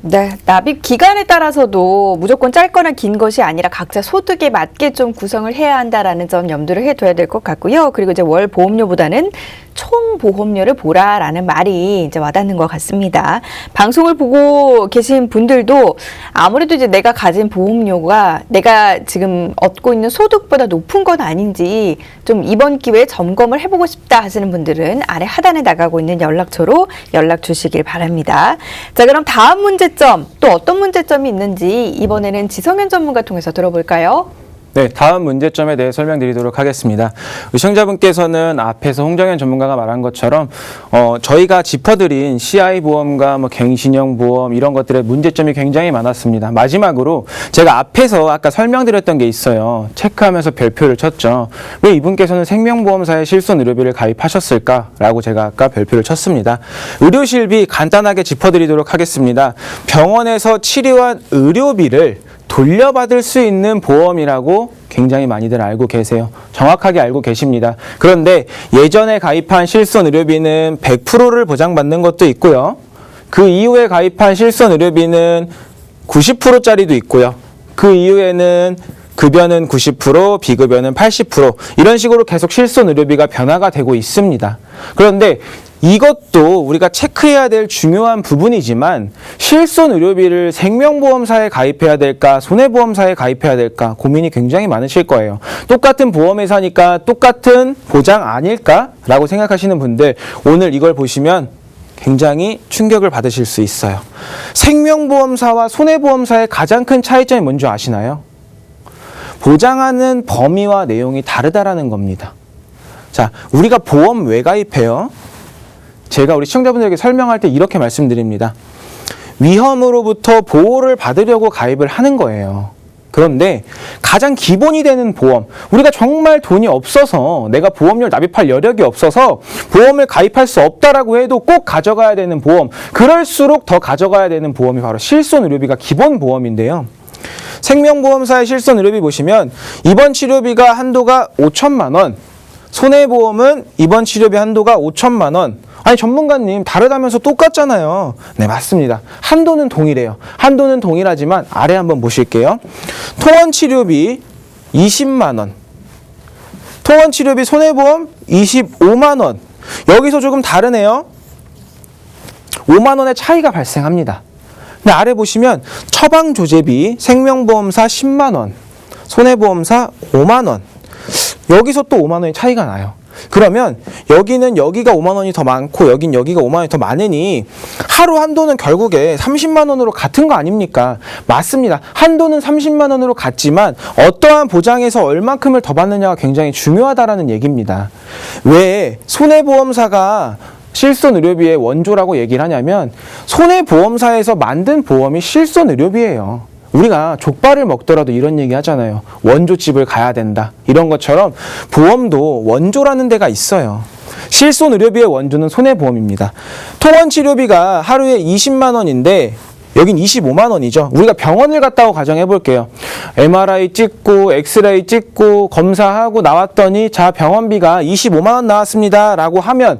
네, 납입 기간에 따라서도 무조건 짧거나 긴 것이 아니라 각자 소득에 맞게 좀 구성을 해야 한다라는 점 염두를 해둬야 될 것 같고요. 그리고 이제 월 보험료보다는 총 보험료를 보라라는 말이 이제 와닿는 것 같습니다. 방송을 보고 계신 분들도 아무래도 이제 내가 가진 보험료가 내가 지금 얻고 있는 소득보다 높은 건 아닌지 좀 이번 기회에 점검을 해보고 싶다 하시는 분들은 아래 하단에 나가고 있는 연락처로 연락 주시길 바랍니다. 자, 그럼 다음 문제점 또 어떤 문제점이 있는지 이번에는 지성현 전문가 통해서 들어볼까요? 네, 다음 문제점에 대해 설명드리도록 하겠습니다. 시청자분께서는 앞에서 홍정현 전문가가 말한 것처럼 저희가 짚어드린 CI 보험과 갱신형 보험 이런 것들의 문제점이 굉장히 많았습니다. 마지막으로 제가 앞에서 아까 설명드렸던 게 있어요. 체크하면서 별표를 쳤죠. 왜 이분께서는 생명보험사에 실손 의료비를 가입하셨을까라고 제가 아까 별표를 쳤습니다. 의료실비 간단하게 짚어드리도록 하겠습니다. 병원에서 치료한 의료비를 돌려받을 수 있는 보험이라고 굉장히 많이들 알고 계세요. 정확하게 알고 계십니다. 그런데 예전에 가입한 실손 의료비는 100%를 보장받는 것도 있고요. 그 이후에 가입한 실손 의료비는 90%짜리도 있고요. 그 이후에는 급여는 90%, 비급여는 80% 이런 식으로 계속 실손 의료비가 변화가 되고 있습니다. 그런데 이것도 우리가 체크해야 될 중요한 부분이지만 실손 의료비를 생명보험사에 가입해야 될까 손해보험사에 가입해야 될까 고민이 굉장히 많으실 거예요. 똑같은 보험회사니까 똑같은 보장 아닐까? 라고 생각하시는 분들 오늘 이걸 보시면 굉장히 충격을 받으실 수 있어요. 생명보험사와 손해보험사의 가장 큰 차이점이 뭔지 아시나요? 보장하는 범위와 내용이 다르다라는 겁니다. 자, 우리가 보험 왜 가입해요? 제가 우리 시청자분들에게 설명할 때 이렇게 말씀드립니다. 위험으로부터 보호를 받으려고 가입을 하는 거예요. 그런데 가장 기본이 되는 보험, 우리가 정말 돈이 없어서 내가 보험료를 납입할 여력이 없어서 보험을 가입할 수 없다라고 해도 꼭 가져가야 되는 보험, 그럴수록 더 가져가야 되는 보험이 바로 실손 의료비가 기본 보험인데요. 생명보험사의 실손 의료비 보시면 입원 치료비가 한도가 5천만 원, 손해보험은 입원 치료비 한도가 5천만 원. 아니 전문가님 다르다면서 똑같잖아요. 네, 맞습니다. 한도는 동일해요. 한도는 동일하지만 아래 한번 보실게요. 통원치료비 20만 원, 통원치료비 손해보험 25만 원. 여기서 조금 다르네요. 5만 원의 차이가 발생합니다. 근데 아래 보시면 처방조제비 생명보험사 10만 원, 손해보험사 5만 원. 여기서 또 5만 원의 차이가 나요. 그러면 여기는 여기가 5만 원이 더 많고 여기가 5만 원이 더 많으니 하루 한도는 결국에 30만 원으로 같은 거 아닙니까? 맞습니다. 한도는 30만 원으로 같지만 어떠한 보장에서 얼만큼을 더 받느냐가 굉장히 중요하다라는 얘기입니다. 왜 손해보험사가 실손 의료비의 원조라고 얘기를 하냐면 손해보험사에서 만든 보험이 실손 의료비예요. 우리가 족발을 먹더라도 이런 얘기 하잖아요. 원조집을 가야 된다. 이런 것처럼 보험도 원조라는 데가 있어요. 실손 의료비의 원조는 손해보험입니다. 통원치료비가 하루에 20만 원인데 여긴 25만 원이죠. 우리가 병원을 갔다고 가정해 볼게요. MRI 찍고 엑스레이 찍고 검사하고 나왔더니 자 병원비가 25만 원 나왔습니다 라고 하면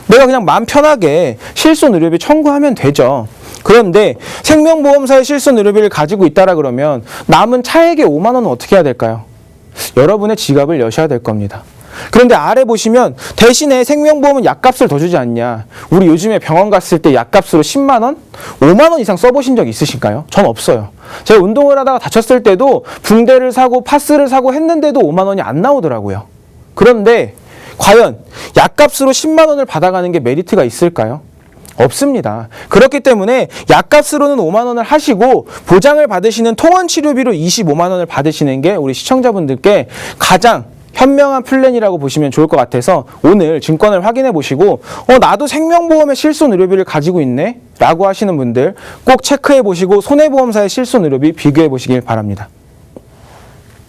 내가 그냥 마음 편하게 실손 의료비 청구하면 되죠. 그런데 생명보험사의 실손 의료비를 가지고 있다라 그러면 남은 차액의 5만 원은 어떻게 해야 될까요? 여러분의 지갑을 여셔야 될 겁니다. 그런데 아래 보시면 대신에 생명보험은 약값을 더 주지 않냐. 우리 요즘에 병원 갔을 때 약값으로 10만 원? 5만 원 이상 써보신 적 있으실까요? 전 없어요. 제가 운동을 하다가 다쳤을 때도 붕대를 사고 파스를 사고 했는데도 5만 원이 안 나오더라고요. 그런데 과연 약값으로 10만 원을 받아가는 게 메리트가 있을까요? 없습니다. 그렇기 때문에 약값으로는 5만 원을 하시고 보장을 받으시는 통원치료비로 25만 원을 받으시는 게 우리 시청자분들께 가장 현명한 플랜이라고 보시면 좋을 것 같아서 오늘 증권을 확인해 보시고 나도 생명보험의 실손의료비를 가지고 있네? 라고 하시는 분들 꼭 체크해 보시고 손해보험사의 실손의료비 비교해 보시길 바랍니다.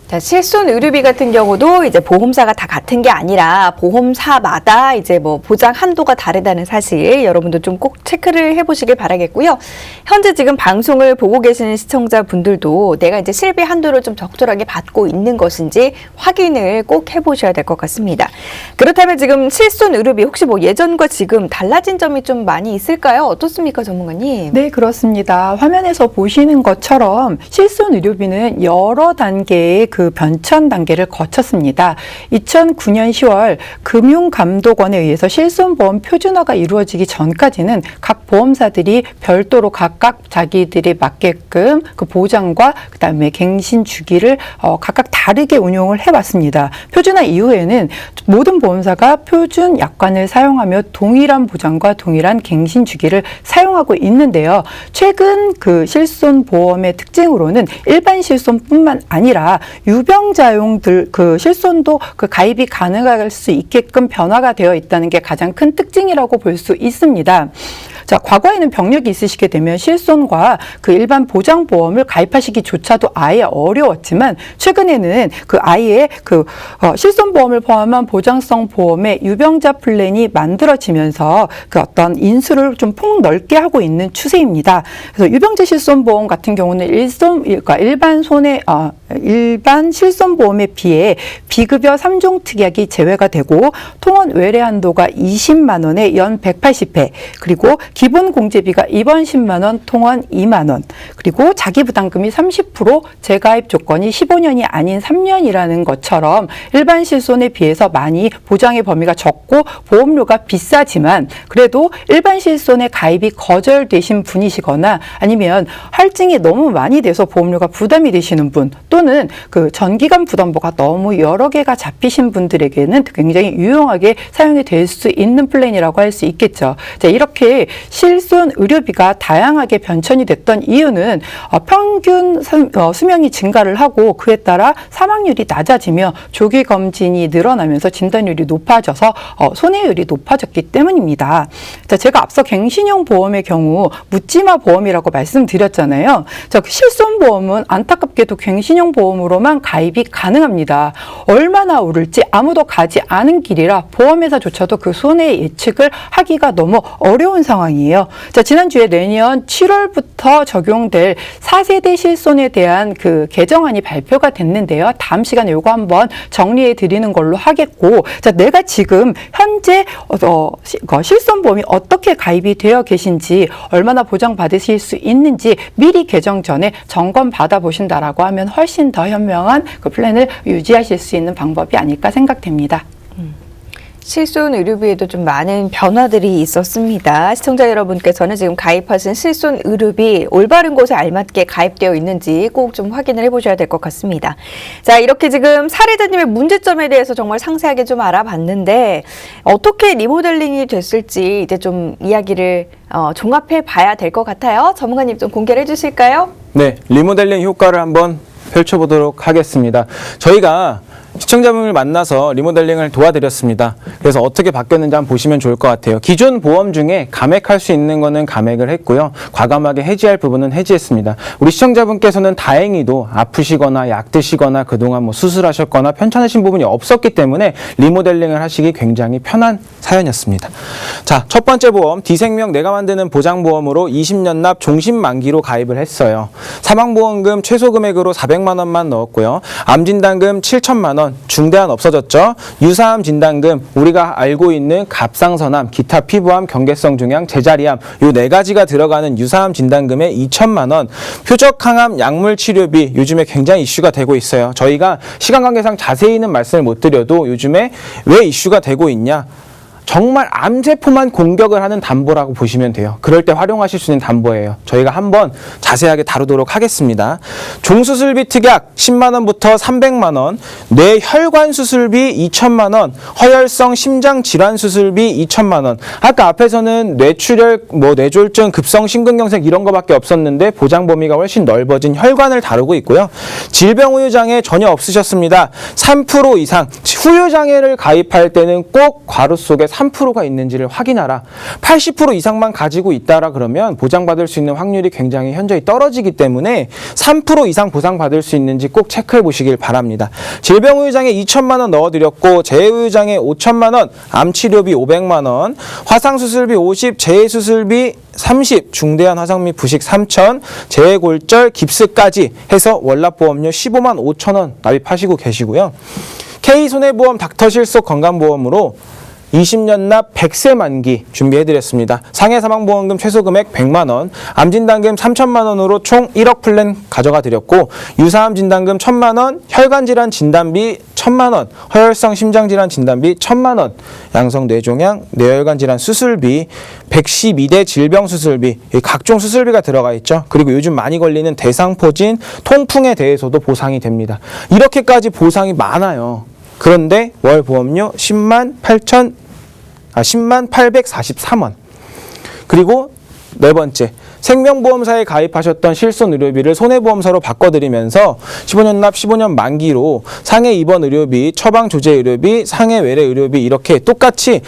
자, 실손 의료비 같은 경우도 이제 보험사가 다 같은 게 아니라 보험사마다 이제 뭐 보장 한도가 다르다는 사실 여러분도 좀 꼭 체크를 해보시길 바라겠고요. 현재 지금 방송을 보고 계시는 시청자분들도 내가 이제 실비 한도를 좀 적절하게 받고 있는 것인지 확인을 꼭 해보셔야 될 것 같습니다. 그렇다면 지금 실손 의료비 혹시 뭐 예전과 지금 달라진 점이 좀 많이 있을까요? 어떻습니까, 전문가님? 네, 그렇습니다. 화면에서 보시는 것처럼 실손 의료비는 여러 단계의 그 변천 단계를 거쳤습니다. 2009년 10월 금융감독원에 의해서 실손보험 표준화가 이루어지기 전까지는 각 보험사들이 별도로 각각 자기들이 맞게끔 그 보장과 그다음에 갱신 주기를 각각 다르게 운용을 해왔습니다. 표준화 이후에는 모든 보험사가 표준 약관을 사용하며 동일한 보장과 동일한 갱신 주기를 사용하고 있는데요. 최근 그 실손보험의 특징으로는 일반 실손뿐만 아니라 유병자용들 그 실손도 그 가입이 가능할 수 있게끔 변화가 되어 있다는 게 가장 큰 특징이라고 볼 수 있습니다. 자, 과거에는 병력이 있으시게 되면 실손과 그 일반 보장보험을 가입하시기조차도 아예 어려웠지만 최근에는 그 아예 그 실손보험을 포함한 보장성 보험의 유병자 플랜이 만들어지면서 그 어떤 인수를 좀 폭넓게 하고 있는 추세입니다. 그래서 유병자 실손보험 같은 경우는 일반 실손보험에 비해 비급여 3종 특약이 제외가 되고 통원 외래 한도가 20만 원에 연 180회 그리고 기본 공제비가 입원 10만 원, 통원 2만 원, 그리고 자기 부담금이 30% 재가입 조건이 15년이 아닌 3년이라는 것처럼 일반 실손에 비해서 많이 보장의 범위가 적고 보험료가 비싸지만 그래도 일반 실손에 가입이 거절되신 분이시거나 아니면 할증이 너무 많이 돼서 보험료가 부담이 되시는 분 또는 그 전기간 부담보가 너무 여러 개가 잡히신 분들에게는 굉장히 유용하게 사용이 될 수 있는 플랜이라고 할 수 있겠죠. 자, 이렇게 실손 의료비가 다양하게 변천이 됐던 이유는 평균 수명이 증가를 하고 그에 따라 사망률이 낮아지며 조기 검진이 늘어나면서 진단율이 높아져서 손해율이 높아졌기 때문입니다. 자, 제가 앞서 갱신형 보험의 경우 묻지마 보험이라고 말씀드렸잖아요. 자, 실손보험은 안타깝게도 갱신형 보험으로만 가입이 가능합니다. 얼마나 오를지 아무도 가지 않은 길이라 보험회사조차도 그 손해 예측을 하기가 너무 어려운 상황이에요. 자, 지난주에 내년 7월부터 적용될 4세대 실손에 대한 그 개정안이 발표가 됐는데요. 다음 시간에 요거 한번 정리해 드리는 걸로 하겠고, 자, 내가 지금 현재 실손보험이 어떻게 가입이 되어 계신지, 얼마나 보장받으실 수 있는지 미리 개정 전에 점검 받아보신다라고 하면 훨씬 더 현명한 그 플랜을 유지하실 수 있는 방법이 아닐까 생각됩니다. 실손 의료비에도 좀 많은 변화들이 있었습니다. 시청자 여러분께서는 지금 가입하신 실손 의료비 올바른 곳에 알맞게 가입되어 있는지 꼭 좀 확인을 해보셔야 될 것 같습니다. 자, 이렇게 지금 사례자님의 문제점에 대해서 정말 상세하게 좀 알아봤는데 어떻게 리모델링이 됐을지 이제 좀 이야기를 종합해 봐야 될 것 같아요. 전문가님 좀 공개를 해주실까요? 네, 리모델링 효과를 한번 펼쳐보도록 하겠습니다. 저희가 시청자분을 만나서 리모델링을 도와드렸습니다. 그래서 어떻게 바뀌었는지 한번 보시면 좋을 것 같아요. 기존 보험 중에 감액할 수 있는 거는 감액을 했고요. 과감하게 해지할 부분은 해지했습니다. 우리 시청자분께서는 다행히도 아프시거나 약 드시거나 그동안 뭐 수술하셨거나 편찮으신 부분이 없었기 때문에 리모델링을 하시기 굉장히 편한 사연이었습니다. 자, 첫 번째 보험 D생명 내가 만드는 보장보험으로 20년 납 종신 만기로 가입을 했어요. 사망보험금 최소 금액으로 400만 원만 넣었고요. 암진단금 7천만 원, 중대한 없어졌죠. 유사암 진단금, 우리가 알고 있는 갑상선암, 기타 피부암, 경계성 종양, 제자리암 요 네 가지가 들어가는 유사암 진단금에 2천만 원, 표적항암 약물 치료비 요즘에 굉장히 이슈가 되고 있어요. 저희가 시간 관계상 자세히는 말씀을 못 드려도 요즘에 왜 이슈가 되고 있냐? 정말 암세포만 공격을 하는 담보라고 보시면 돼요. 그럴 때 활용하실 수 있는 담보예요. 저희가 한번 자세하게 다루도록 하겠습니다. 종수술비 특약 10만 원부터 300만 원, 뇌혈관 수술비 2천만 원, 허혈성 심장 질환 수술비 2천만 원. 아까 앞에서는 뇌출혈, 뇌졸중, 급성 심근경색 이런 거밖에 없었는데 보장 범위가 훨씬 넓어진 혈관을 다루고 있고요. 질병 후유 장애 전혀 없으셨습니다. 3% 이상 후유 장애를 가입할 때는 꼭 괄호 속에 3%가 있는지를 확인하라. 80% 이상만 가지고 있다라 그러면 보장받을 수 있는 확률이 굉장히 현저히 떨어지기 때문에 3% 이상 보상받을 수 있는지 꼭 체크해 보시길 바랍니다. 질병 후유 장애 2천만 원 넣어드렸고 재해 후유 장애 5천만 원, 암치료비 500만 원, 화상 수술비 50, 재해 수술비 30, 중대한 화상 및 부식 3천, 재해골절, 깁스까지 해서 월납보험료 15만 5천 원 납입하시고 계시고요. K손해보험 닥터실속 건강보험으로 20년 납 100세 만기 준비해드렸습니다. 상해사망보험금 최소금액 100만 원, 암진단금 3천만 원으로 총 1억 플랜 가져가 드렸고 유사암 진단금 1천만 원, 혈관질환 진단비 1천만 원, 허혈성 심장질환 진단비 1천만 원, 양성뇌종양, 뇌혈관질환 수술비, 112대 질병 수술비, 각종 수술비가 들어가 있죠. 그리고 요즘 많이 걸리는 대상포진, 통풍에 대해서도 보상이 됩니다. 이렇게까지 보상이 많아요. 그런데 월 보험료 10만 843원. 그리고 네 번째, 생명보험사에 가입하셨던 실손의료비를 손해보험사로 바꿔드리면서 15년 납 15년 만기로 상해 입원 의료비, 처방 조제 의료비, 상해 외래 의료비 이렇게 똑같이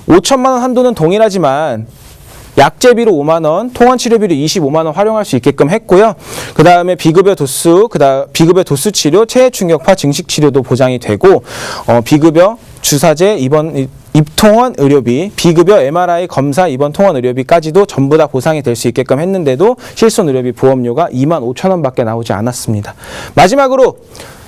5천만 원 한도는 동일하지만 약제비로 5만 원, 통원치료비로 25만 원 활용할 수 있게끔 했고요. 그 다음에 비급여 도수, 비급여 도수 치료, 체해 충격파 증식 치료도 보장이 되고, 비급여 주사제 입통원 의료비, 비급여 MRI 검사 입원 통원 의료비까지도 전부 다 보상이 될 수 있게끔 했는데도 실손 의료비 보험료가 2만 5천 원밖에 나오지 않았습니다. 마지막으로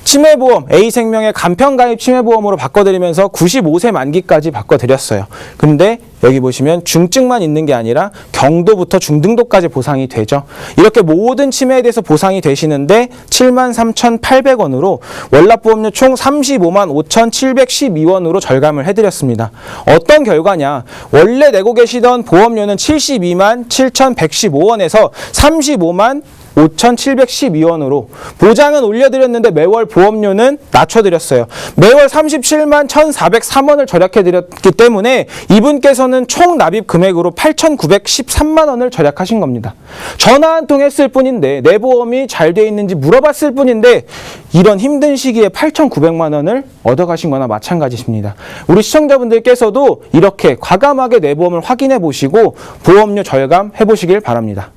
치매보험, A생명의 간편가입 치매보험으로 바꿔드리면서 95세 만기까지 바꿔드렸어요. 근데 여기 보시면 중증만 있는 게 아니라 경도부터 중등도까지 보상이 되죠. 이렇게 모든 치매에 대해서 보상이 되시는데 73,800원으로 월납보험료 총 35만 5,712원으로 절감을 해드렸습니다. 어떤 결과냐? 원래 내고 계시던 보험료는 72만 7,115원에서 35만 5,712원으로 보장은 올려드렸는데 매월 보험료는 낮춰드렸어요. 매월 37만 1,403원을 절약해드렸기 때문에 이분께서는 총 납입 금액으로 8,913만 원을 절약하신 겁니다. 전화 한 통 했을 뿐인데 내 보험이 잘 돼 있는지 물어봤을 뿐인데 이런 힘든 시기에 8,900만 원을 얻어가신 거나 마찬가지십니다. 우리 시청자분들께서도 이렇게 과감하게 내 보험을 확인해 보시고 보험료 절감해 보시길 바랍니다.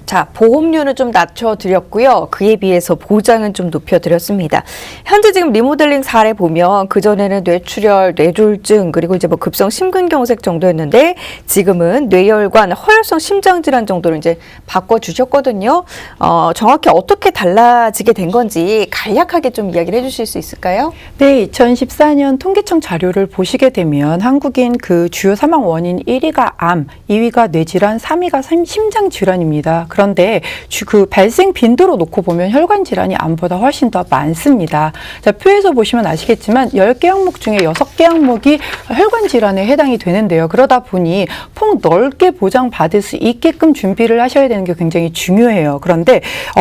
자, 보험료는 좀 낮춰드렸고요. 그에 비해서 보장은 좀 높여드렸습니다. 현재 지금 리모델링 사례 보면 그전에는 뇌출혈, 뇌졸중, 그리고 이제 급성 심근경색 정도였는데 지금은 뇌혈관, 허혈성 심장질환 정도로 이제 바꿔주셨거든요. 정확히 어떻게 달라지게 된 건지 간략하게 좀 이야기를 해주실 수 있을까요? 네, 2014년 통계청 자료를 보시게 되면 한국인 그 주요 사망 원인 1위가 암, 2위가 뇌질환, 3위가 심장질환입니다. 그런데 그 발생 빈도로 놓고 보면 혈관 질환이 암보다 훨씬 더 많습니다. 자, 표에서 보시면 아시겠지만 10개 항목 중에 6개 항목이 혈관 질환에 해당이 되는데요. 그러다 보니 폭 넓게 보장받을 수 있게끔 준비를 하셔야 되는 게 굉장히 중요해요. 그런데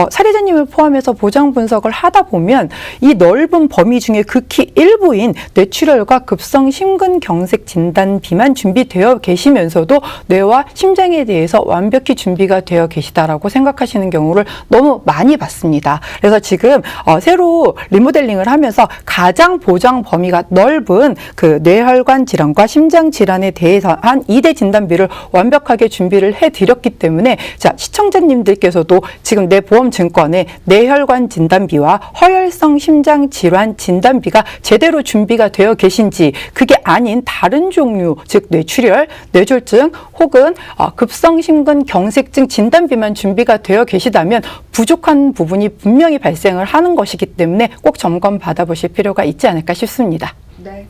사례자님을 포함해서 보장 분석을 하다 보면 이 넓은 범위 중에 극히 일부인 뇌출혈과 급성 심근경색 진단비만 준비되어 계시면서도 뇌와 심장에 대해서 완벽히 준비가 되어 계시다라고 생각하시는 경우를 너무 많이 봤습니다. 그래서 지금 새로 리모델링을 하면서 가장 보장 범위가 넓은 그 뇌혈관 질환과 심장 질환에 대해서 한 2대 진단비를 완벽하게 준비를 해드렸기 때문에 자, 시청자님들께서도 지금 내 보험증권에 뇌혈관 진단비와 허혈성 심장 질환 진단비가 제대로 준비가 되어 계신지, 그게 아닌 다른 종류, 즉 뇌출혈, 뇌졸중 혹은 급성 심근경색증 진단비만 준비가 되어 계시다면 부족한 부분이 분명히 발생을 하는 것이기 때문에 꼭 점검 받아보실 필요가 있지 않을까 싶습니다. 네.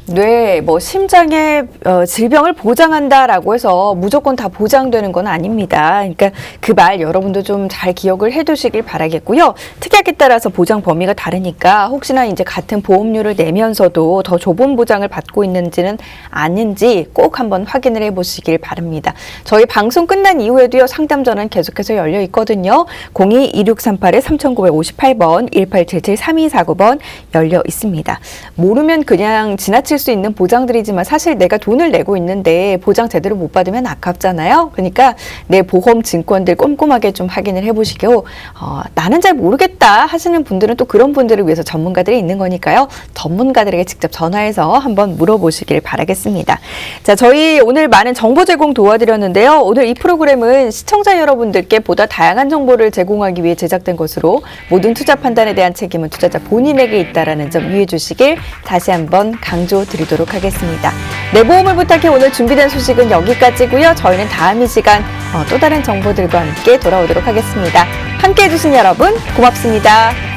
뇌, 심장의 질병을 보장한다라고 해서 무조건 다 보장되는 건 아닙니다. 그러니까 그 말 여러분도 좀 잘 기억을 해두시길 바라겠고요. 특약에 따라서 보장 범위가 다르니까 혹시나 이제 같은 보험료를 내면서도 더 좁은 보장을 받고 있는지는 아닌지 꼭 한번 확인을 해보시길 바랍니다. 저희 방송 끝난 이후에도요, 상담 전화는 계속해서 열려 있거든요. 02-2638-3958번, 1877-3249번 열려 있습니다. 모르면 그냥 지나칠 수 있는 보장들이지만 사실 내가 돈을 내고 있는데 보장 제대로 못 받으면 아깝잖아요. 그러니까 내 보험 증권들 꼼꼼하게 좀 확인을 해보시고 나는 잘 모르겠다 하시는 분들은 또 그런 분들을 위해서 전문가들이 있는 거니까요. 전문가들에게 직접 전화해서 한번 물어보시길 바라겠습니다. 자, 저희 오늘 많은 정보 제공 도와드렸는데요. 오늘 이 프로그램은 시청자 여러분들께 보다 다양한 정보를 제공하기 위해 제작된 것으로 모든 투자 판단에 대한 책임은 투자자 본인에게 있다라는 점 유의해 주시길 다시 한번 강조드리도록 하겠습니다. 내 보험을 부탁해 오늘 준비된 소식은 여기까지고요. 저희는 다음 이 시간 또 다른 정보들과 함께 돌아오도록 하겠습니다. 함께해 주신 여러분 고맙습니다.